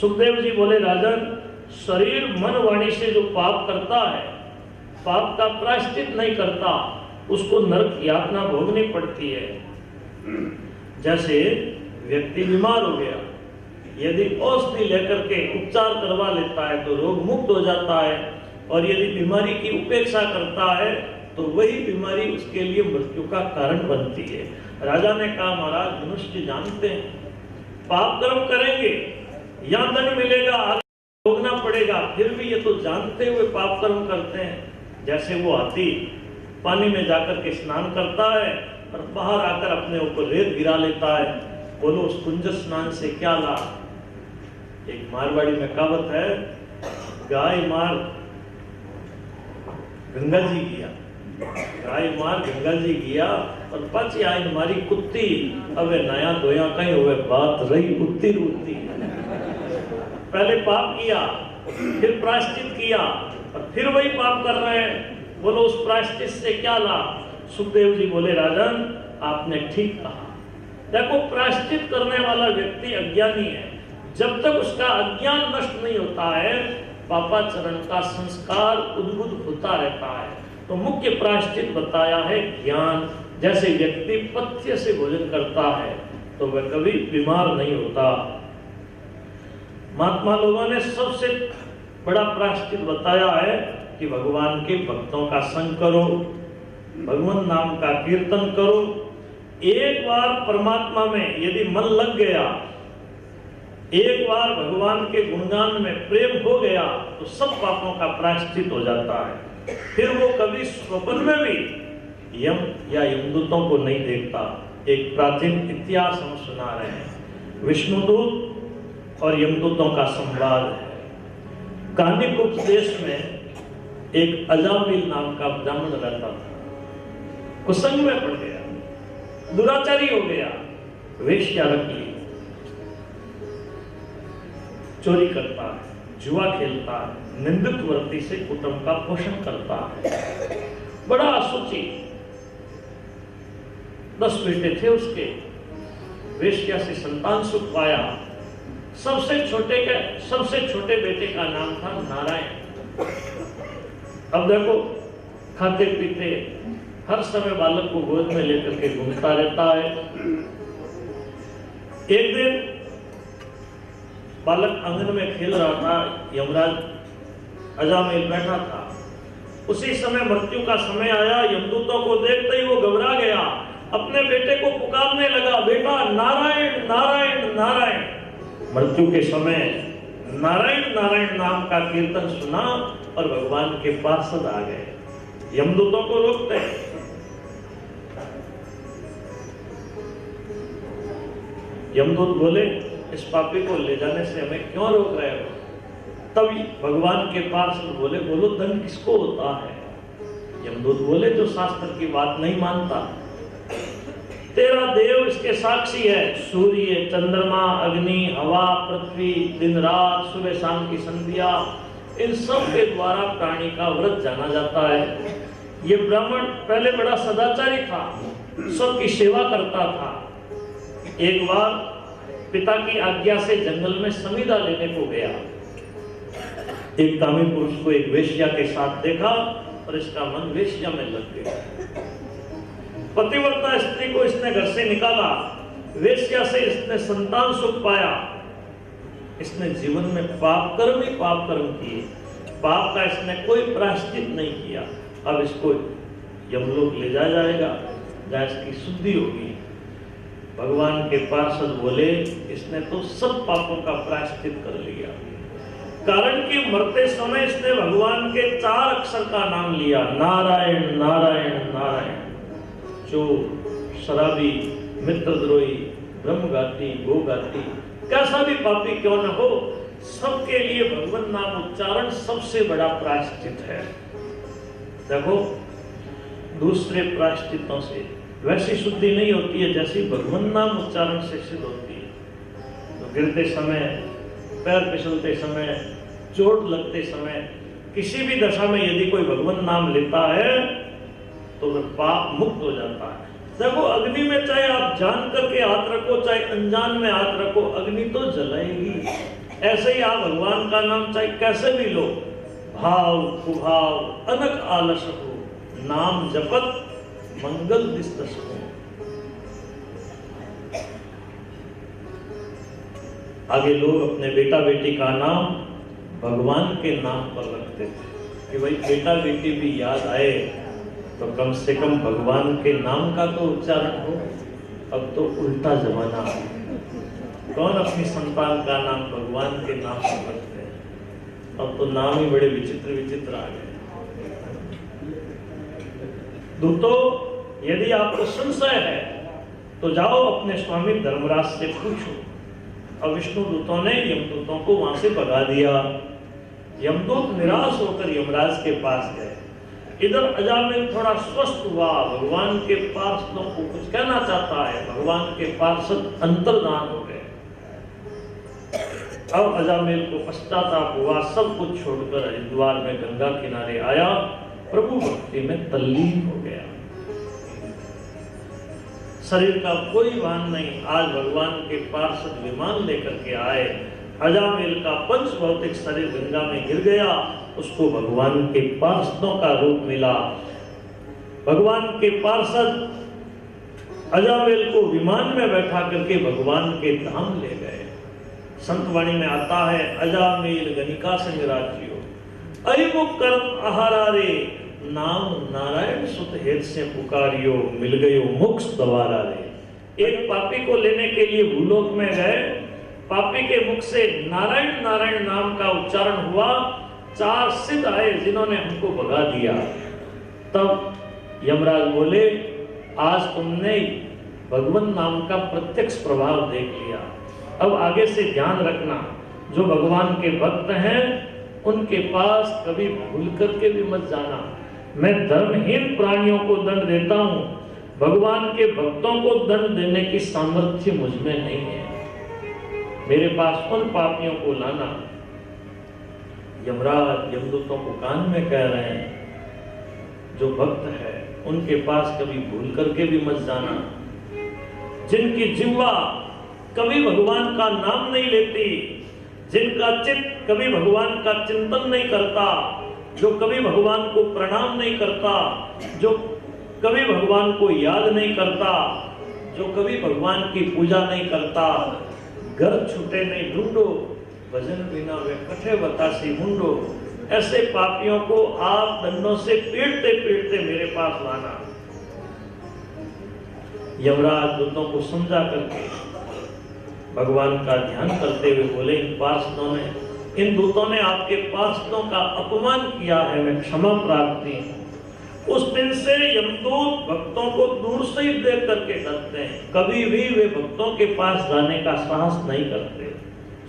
सुखदेव जी बोले, राजन, शरीर मन वाणी से जो पाप करता है, पाप का प्रायश्चित नहीं करता, उसको नरक यातना भोगनी पड़ती है। जैसे व्यक्ति बीमार हो गया, यदि औषधि लेकर के उपचार करवा लेता है तो रोग मुक्त हो जाता है, और यदि बीमारी की उपेक्षा करता है तो वही बीमारी उसके लिए मृत्यु का कारण बनती है। राजा ने कहा, महाराज मनुष्य जानते हैं पाप कर्म करेंगे या दंड मिलेगा, आगे भोगना पड़ेगा, फिर भी ये तो जानते हुए पाप कर्म करते हैं। जैसे वो हाथी पानी में जाकर के स्नान करता है और बाहर आकर अपने ऊपर रेत गिरा लेता है। बोलो उस कुंज स्नान से क्या लाभ? एक मारवाड़ी में कहावत है, गाय मार गंगा जी गया, गाय मार गंगा जी गया और पच आइन मारी कुत्ती, अबे नया धोया कहीं हुए बात रही कुत्ती रूती। पहले पाप किया, फिर प्रायश्चित किया और फिर वही पाप कर रहे हैं। बोलो उस प्रायश्चित से क्या लाभ? सुखदेव जी बोले राजन आपने ठीक कहा। देखो प्रायश्चित करने वाला व्यक्ति अज्ञानी है, जब तक उसका अज्ञान नष्ट नहीं होता है पापाचरण का संस्कार उद्बुद्ध होता रहता है। तो मुख्य प्रायश्चित बताया है ज्ञान। जैसे व्यक्ति पथ्य से भोजन करता है तो वह कभी बीमार नहीं होता। महात्मा लोगों ने सबसे बड़ा प्रायश्चित बताया है कि भगवान के भक्तों का संग करो, भगवान नाम का कीर्तन करो। एक बार परमात्मा में यदि मन लग गया, एक बार भगवान के गुणगान में प्रेम हो गया तो सब पापों का प्रायश्चित हो जाता है। फिर वो कभी स्वप्न में भी यम या यमदूतों को नहीं देखता। एक प्राचीन इतिहास हम सुना रहे हैं, विष्णुदूत और यमदूतों का संवाद है। कानिकुब्ज देश में एक अजामिल नाम का ब्राह्मण रहता था। कुसंग में पड़ गया, दुराचारी हो गया, वेश्या रख ली, चोरी करता है, जुआ खेलता है, निंदित वृत्ति से कुटुंब का पोषण करता है, बड़ा असुचि। 10 बेटे थे उसके, वेश्या से संतान सुख पाया। सबसे छोटे बेटे का नाम था नारायण। अब देखो खाते पीते हर समय बालक को गोद में लेकर के घूमता रहता है। एक दिन बालक आंगन में खेल रहा था, यमराज अजामिल बैठा था। उसी समय मृत्यु का समय आया। यमदूतों को देखते ही वो घबरा गया, अपने बेटे को पुकारने लगा, बेटा नारायण नारायण नारायण। मृत्यु के समय नारायण नारायण नाम का कीर्तन सुना और भगवान के पार्षद आ गए, यमदूतों को रोकते। यमदूत बोले इस पापी को ले जाने से हमें क्यों रोक रहे हो? तभी भगवान के पार्षद बोले, बोलो दंड किसको होता है? यमदूत बोले जो शास्त्र की बात नहीं मानता। तेरा देव इसके साक्षी है, सूर्य चंद्रमा अग्नि हवा पृथ्वी दिन रात सुबह शाम की संध्या, इन सब के द्वारा प्राणी का व्रत जाना जाता है। ये ब्राह्मण पहले बड़ा सदाचारी था, सबकी सेवा करता था। एक बार पिता की आज्ञा से जंगल में समीधा लेने को गया। एक कामी पुरुष को एक वेश्या के साथ देखा और इसका मन वेश्या में लग गया। पतिव्रता स्त्री को इसने घर से निकाला, वेश्या से इसने संतान सुख पाया। इसने जीवन में पाप कर्म किए, पाप का इसने कोई प्रायश्चित नहीं किया। अब इसको यमलोक ले जाया जाएगा, जहाँ इसकी शुद्धि होगी। भगवान के पार्षद बोले इसने तो सब पापों का प्रायश्चित कर लिया, कारण कि मरते समय इसने भगवान के 4 अक्षर का नाम लिया, नारायण नारायण नारायण। चोर, शराबी, मित्रद्रोही, ब्रह्मघाती, गोघाती, कैसा भी पापी क्यों न हो, सबके लिए भगवान नाम उच्चारण सबसे बड़ा प्रायश्चित है। देखो दूसरे प्रायश्चितों से वैसी शुद्धि नहीं होती है जैसी भगवान नाम उच्चारण से सिद्ध होती है। तो गिरते समय, पैर फिसलते समय, चोट लगते समय, किसी भी दशा में यदि कोई भगवान नाम लेता है तो वह पाप मुक्त हो जाता है। देखो अग्नि में चाहे आप जान करके हाथ रखो चाहे अनजान में हाथ रखो, अग्नि तो जलाएगी। ऐसे ही आप भगवान का नाम चाहे कैसे भी लो, भाव कुभाव अनक आलस हो, नाम जपत मंगल दिस्तस हो। आगे लोग अपने बेटा बेटी का नाम भगवान के नाम पर रखते थे कि भाई बेटा बेटी भी याद आए तो कम से कम भगवान के नाम का तो उच्चारण हो। अब तो उल्टा जमाना है, कौन अपनी संतान का नाम भगवान के नाम पर रखते हैं? अब तो नाम ही बड़े विचित्र विचित्र आ गए। दूतों यदि आपको संशय है तो जाओ अपने स्वामी धर्मराज से पूछो। अब विष्णु दूतों ने यमदूतों को वहां से भगा दिया। यमदूत निराश होकर यमराज के पास गए। इधर अजामिल थोड़ा स्वस्थ हुआ, भगवान के पार्षदों को कुछ कहना चाहता है, भगवान के पार्षद अंतर्धान हो गए। अब अजामिल को पश्चाताप हुआ, सब कुछ छोड़कर हरिद्वार में गंगा किनारे आया, प्रभु भक्ति में तल्लीन हो गया। शरीर का कोई भान नहीं। आज भगवान के पार्षद विमान लेकर के आए, अजामिल का पंच भौतिक शरीर गंगा में गिर गया, उसको भगवान के पार्षदों का रूप मिला। भगवान के पार्षद अजामिल को विमान में बैठा करके भगवान के धाम ले गए। संतवाणी में आता है, अजामिल गणिका संग राज्यो अरिमुख कर्म आहारा रे, नाम नारायण सुत हेत से पुकारियो, मिल गयो मोक्ष द्वारा रे। एक पापी को लेने के लिए भूलोक में गए, पापी के मुख से नारायण नारायण नाम का उच्चारण हुआ, 4 सिद्ध आए जिन्होंने हमको भगा दिया। तब यमराज बोले, आज तुमने भगवान नाम का प्रत्यक्ष प्रभाव देख लिया, अब आगे से ध्यान रखना, जो भगवान के भक्त हैं उनके पास कभी भूल करके भी मत जाना। मैं धर्महीन प्राणियों को दंड देता हूं, भगवान के भक्तों को दंड देने की सामर्थ्य मुझ में नहीं है। मेरे पास उन पापियों को लाना। यमराज यमदूतों को कान में कह रहे हैं, जो भक्त है उनके पास कभी भूल करके भी मत जाना, जिनकी जिह्वा कभी भगवान का नाम नहीं लेती, जिनका चित्त कभी भगवान का चिंतन नहीं करता, जो कभी भगवान को प्रणाम नहीं करता, जो कभी भगवान को याद नहीं करता, जो कभी भगवान की पूजा नहीं करता, घर छूटे नहीं ढूंढो, भजन बिना वे कठे बतासी मुंडो। ऐसे पापियों को आप दंडों से पीटते पीटते मेरे पास लाना। यमराज दूतों को समझा करके भगवान का ध्यान करते हुए बोले, इन पार्षदों ने, इन दूतों ने आपके पार्षदों का अपमान किया है, मैं क्षमा प्रार्थी हूं। उस दिन से यमदूत भक्तों को दूर से ही देख करके डरते हैं, कभी भी वे भक्तों के पास जाने का साहस नहीं करते।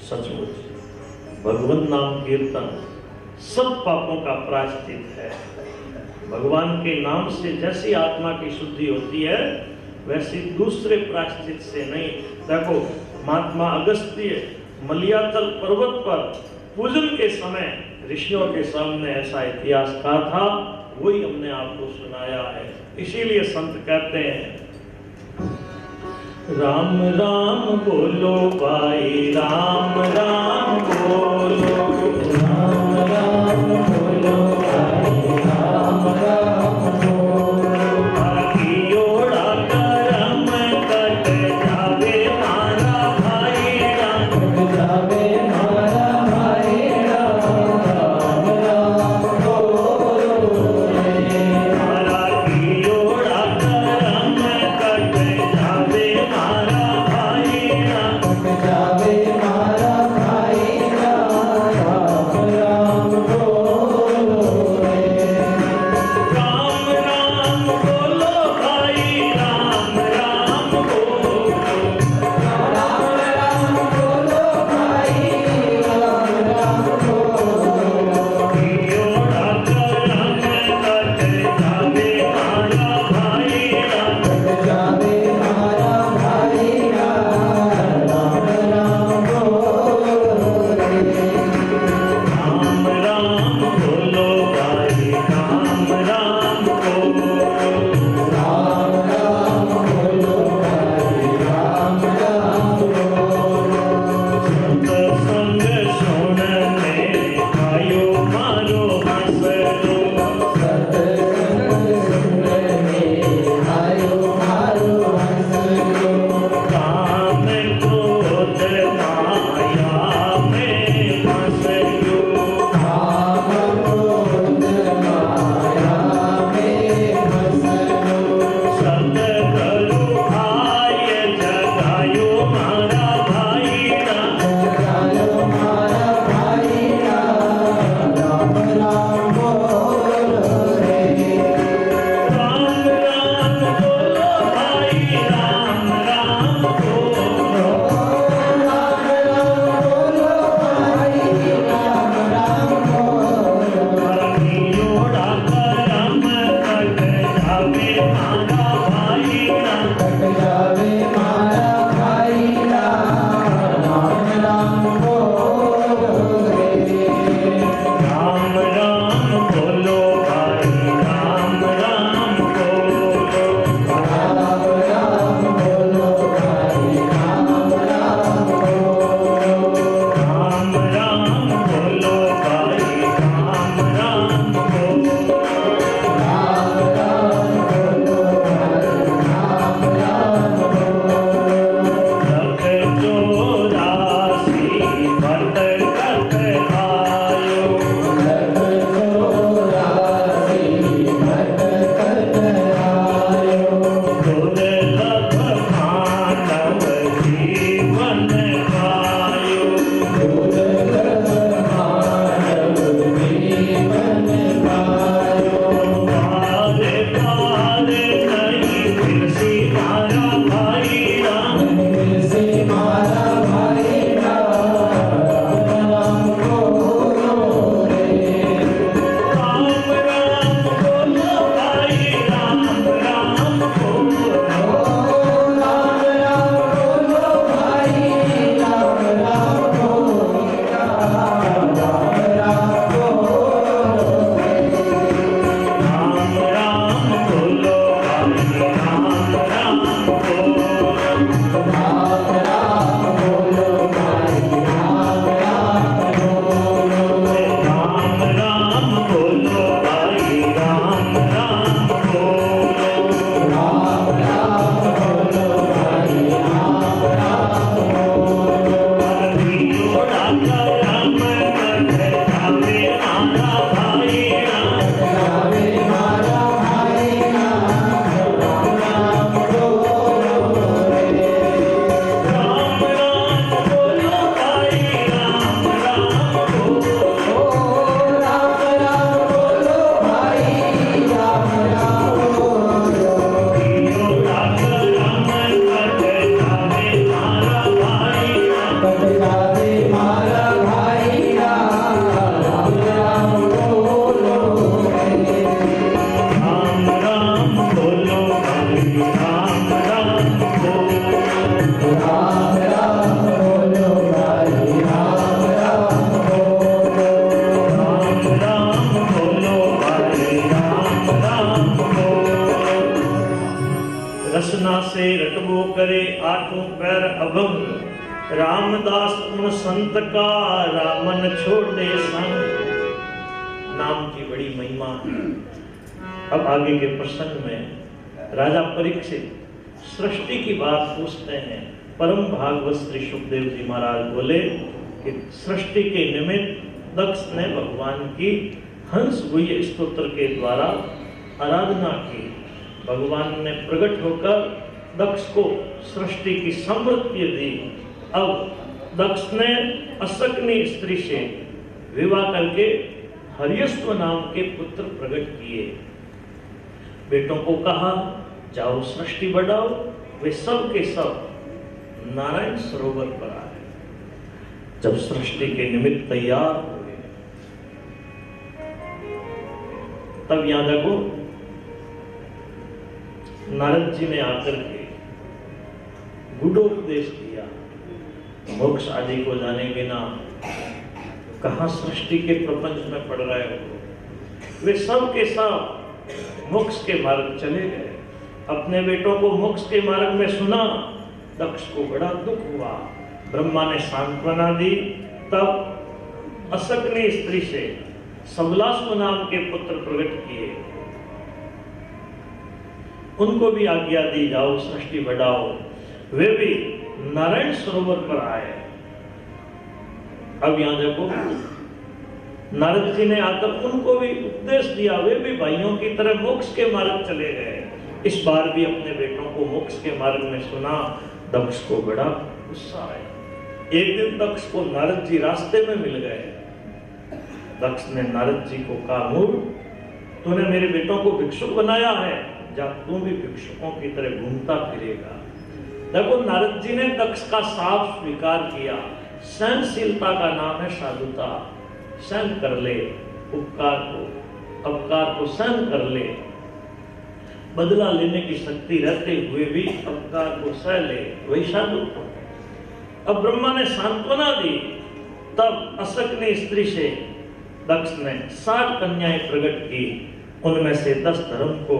सचमुच भगवान नाम कीर्तन सब पापों का प्रायश्चित है। भगवान के नाम से जैसी आत्मा की शुद्धि होती है, वैसी दूसरे प्रायश्चित से नहीं। देखो, महात्मा अगस्त्य मलयाचल पर्वत पर पूजन के समय ऋषियों के सामने ऐसा इतिहास कहा था, वही हमने आपको सुनाया है। इसीलिए संत कहते हैं, राम राम बोलो भाई, राम राम बोलो, राम राम बोलो भाई, राम राम बोलो। बाकी ओड़ा करम कट जावे मारा भाई राम, कट जावे मारा भाई राम, राम राम बोलो रे। बाकी ओड़ा करम कट जावे मारा भाई राम, कट जावे मारा भाई राम, करे आठों पैर अभंग, रामदास उन संत का रामन छोड़े संग। नाम की बड़ी महिमा है। अब आगे के प्रसंग में राजा परीक्षित सृष्टि की बात पूछते हैं। परम भागवत श्री सुखदेव जी महाराज बोले कि सृष्टि के निमित्त दक्ष ने भगवान की हंस गुह्य स्तोत्र के द्वारा आराधना की। भगवान ने प्रकट होकर दक्ष को सृष्टि की समृद्धि दी। अब दक्ष ने असकनी स्त्री से विवाह करके हरियस्व नाम के पुत्र प्रकट किए। बेटों को कहा जाओ सृष्टि बढ़ाओ। वे सब के सब नारायण सरोवर पर आए। जब सृष्टि के निमित्त तैयार हुए, तब यहां देखो नारद जी ने आकर के गुडोपदेश दिया। मोक्ष आदि को जाने बिना कहां सृष्टि के प्रपंच में पड़ रहे हो। वे सब के सब मोक्ष के मार्ग चले गए। अपने बेटों को मोक्ष के मार्ग में सुना, दक्ष को बड़ा दुख हुआ। ब्रह्मा ने सांत्वना दी। तब असकनी स्त्री से सबलास्व नाम के पुत्र प्रकट किए। उनको भी आज्ञा दी जाओ सृष्टि बढ़ाओ। वे भी नारायण सरोवर पर आए। अब यहां देखो नारद जी ने आकर उनको भी उपदेश दिया। वे भी भाइयों की तरह मोक्ष के मार्ग चले गए। इस बार भी अपने बेटों को मोक्ष के मार्ग में सुना। दक्ष को बड़ा गुस्सा आया। एक दिन दक्ष को नारद जी रास्ते में मिल गए। दक्ष ने नारद जी को कहा, मूर्ख, तूने मेरे बेटों को भिक्षुक बनाया है, जा तू भी भिक्षुकों की तरह घूमता फिरेगा। देखो नारद जी ने दक्ष का साफ स्वीकार किया। सहनशीलता का नाम है साधुता। सहन कर ले, उपकार को अपकार को सहन कर ले। बदला लेने की शक्ति रहते हुए भी अपकार को सह ले, वही साधु। अब ब्रह्मा ने सांत्वना दी। तब असकनी स्त्री से दक्ष ने 60 कन्याएं प्रकट की। उनमें से 10 धर्म को,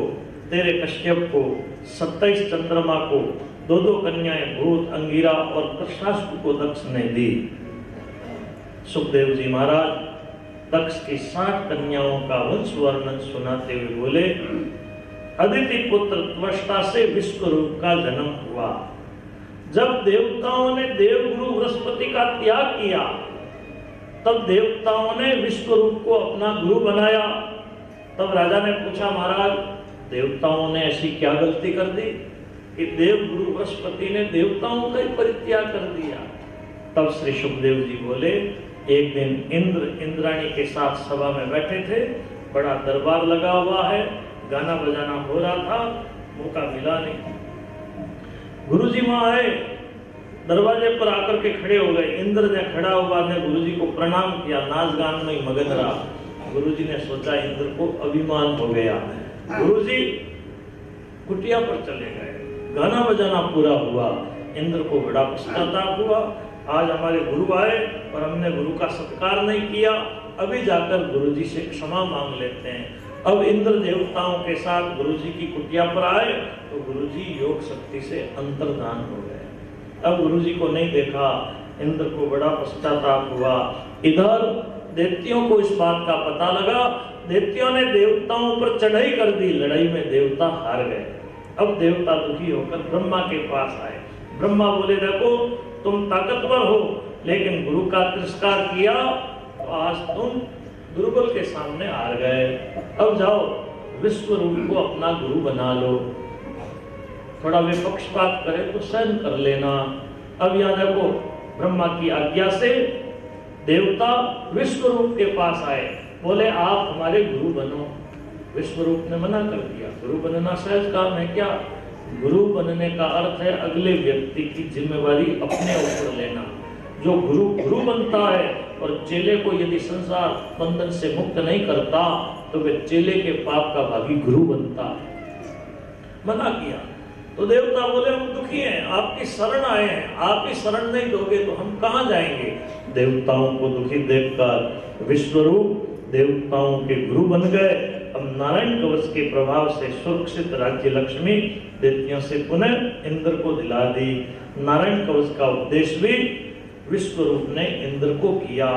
13 कश्यप को, 27 चंद्रमा को, 2 कन्याएं भूत, अंगिरा और प्रशासक को दक्ष ने दी। सुखदेव जी महाराज दक्ष की 60 कन्याओं का वंश वर्णन सुनाते हुए बोले, अदिति पुत्र त्वष्टा से विश्व रूप का जन्म हुआ। जब देवताओं ने देवगुरु बृहस्पति का त्याग किया, तब देवताओं ने विश्व रूप को अपना गुरु बनाया। तब राजा ने पूछा, महाराज देवताओं ने ऐसी क्या गलती कर दी कि देवगुरु बृहस्पति ने देवताओं का ही परित्याग कर दिया। तब श्री सुखदेव जी बोले, एक दिन इंद्र इंद्राणी के साथ सभा में बैठे थे। बड़ा दरबार लगा हुआ है, गाना बजाना हो रहा था, मौका मिला नहीं। गुरुजी वहां आए, दरवाजे पर आकर के खड़े हो गए। इंद्र ने खड़ा हुआ ने गुरुजी को प्रणाम किया, नाच गान में मगन रहा। गुरुजी ने सोचा इंद्र को अभिमान हो गया। गुरुजी कुटिया पर चले गए, गाना बजाना पूरा हुआ। इंद्र को बड़ा पश्चाताप हुआ, आज हमारे गुरु आए और हमने गुरु का सत्कार नहीं किया। अभी जाकर गुरुजी से क्षमा मांग लेते हैं। अब इंद्र देवताओं के साथ गुरुजी की कुटिया पर आए तो गुरुजी योग शक्ति से अंतर्धान हो गए। अब गुरुजी को नहीं देखा, इंद्र को बड़ा पश्चाताप हुआ। इधर दैत्यों को इस बात का पता लगा। दैत्यों ने देवताओं पर चढ़ाई कर दी। लड़ाई में देवता हार गए। अब देवता दुखी होकर ब्रह्मा के पास आए। ब्रह्मा बोले, देखो तुम ताकतवर हो, लेकिन गुरु का तिरस्कार किया तो आज तुम दुर्बल के सामने हार गए। अब जाओ विश्व रूप को अपना गुरु बना लो। थोड़ा विपक्षपात करे तो सहन कर लेना। अब यहाँ देखो ब्रह्मा की आज्ञा से देवता विश्व रूप के पास आए, बोले आप हमारे गुरु बनो। विश्व रूप ने मना कर दिया। गुरु बनना सहज काम है क्या? गुरु बनने का अर्थ है अगले व्यक्ति की जिम्मेवारी अपने ऊपर लेना। जो गुरु गुरु बनता है और चेले को यदि संसार बंधन से मुक्त नहीं करता तो वे चेले के पाप का भागी गुरु बनता। मना किया तो देवता बोले, हम दुखी हैं, आपकी शरण आए हैं, आप ही शरण नहीं दोगे तो हम कहां जाएंगे। देवताओं को दुखी देखकर विश्वरूप देवताओं के गुरु बन गए अब नारायण कवच के प्रभाव से सुरक्षित राज्य लक्ष्मी दैत्यों से पुनः इंद्र को दिला दी। नारायण कवच का उपदेश भी विश्वरूप ने इंद्र को किया।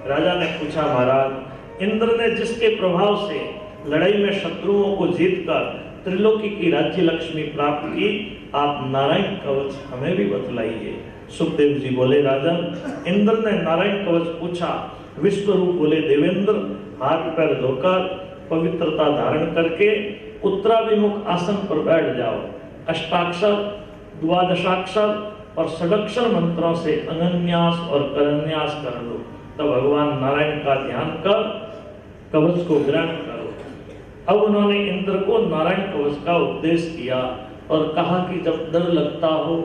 राजा ने पूछा, महाराज इंद्र ने जिसके प्रभाव से लड़ाई में शत्रुओं को जीतकर त्रिलोकी की राज्य लक्ष्मी प्राप्त की, आप नारायण कवच हमें भी बतलाइए। सुखदेव जी बोले, राजन इंद्र ने नारायण कवच पूछा। विश्वरूप बोले, देवेंद्र हाथ पैर धोकर पवित्रता धारण करके उत्तराभिमुख आसन पर बैठ जाओ। अष्टाक्षर, द्वादशाक्षर और षडक्षर मंत्रों से अनन्यास और करन्यास कर लो। तब भगवान नारायण का ध्यान कर कवच को ग्रहण करो। अब उन्होंने इंद्र को नारायण कवच का उपदेश किया और कहा कि जब डर लगता हो,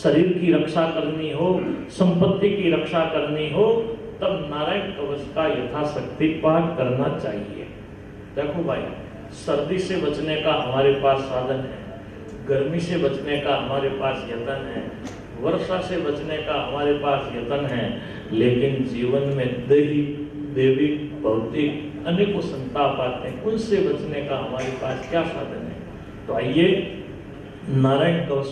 शरीर की रक्षा करनी हो, संपत्ति की रक्षा करनी हो, तब नारायण कवच का यथाशक्ति पाठ करना चाहिए। देखो भाई, सर्दी से बचने का हमारे पास साधन है, गर्मी से बचने का हमारे पास यतन है, वर्षा से बचने का हमारे पास यतन है, लेकिन जीवन में देवी भौतिक अनेकों संताप आते हैं, उनसे बचने का हमारे पास क्या साधन है? तो आइए नारायण कवच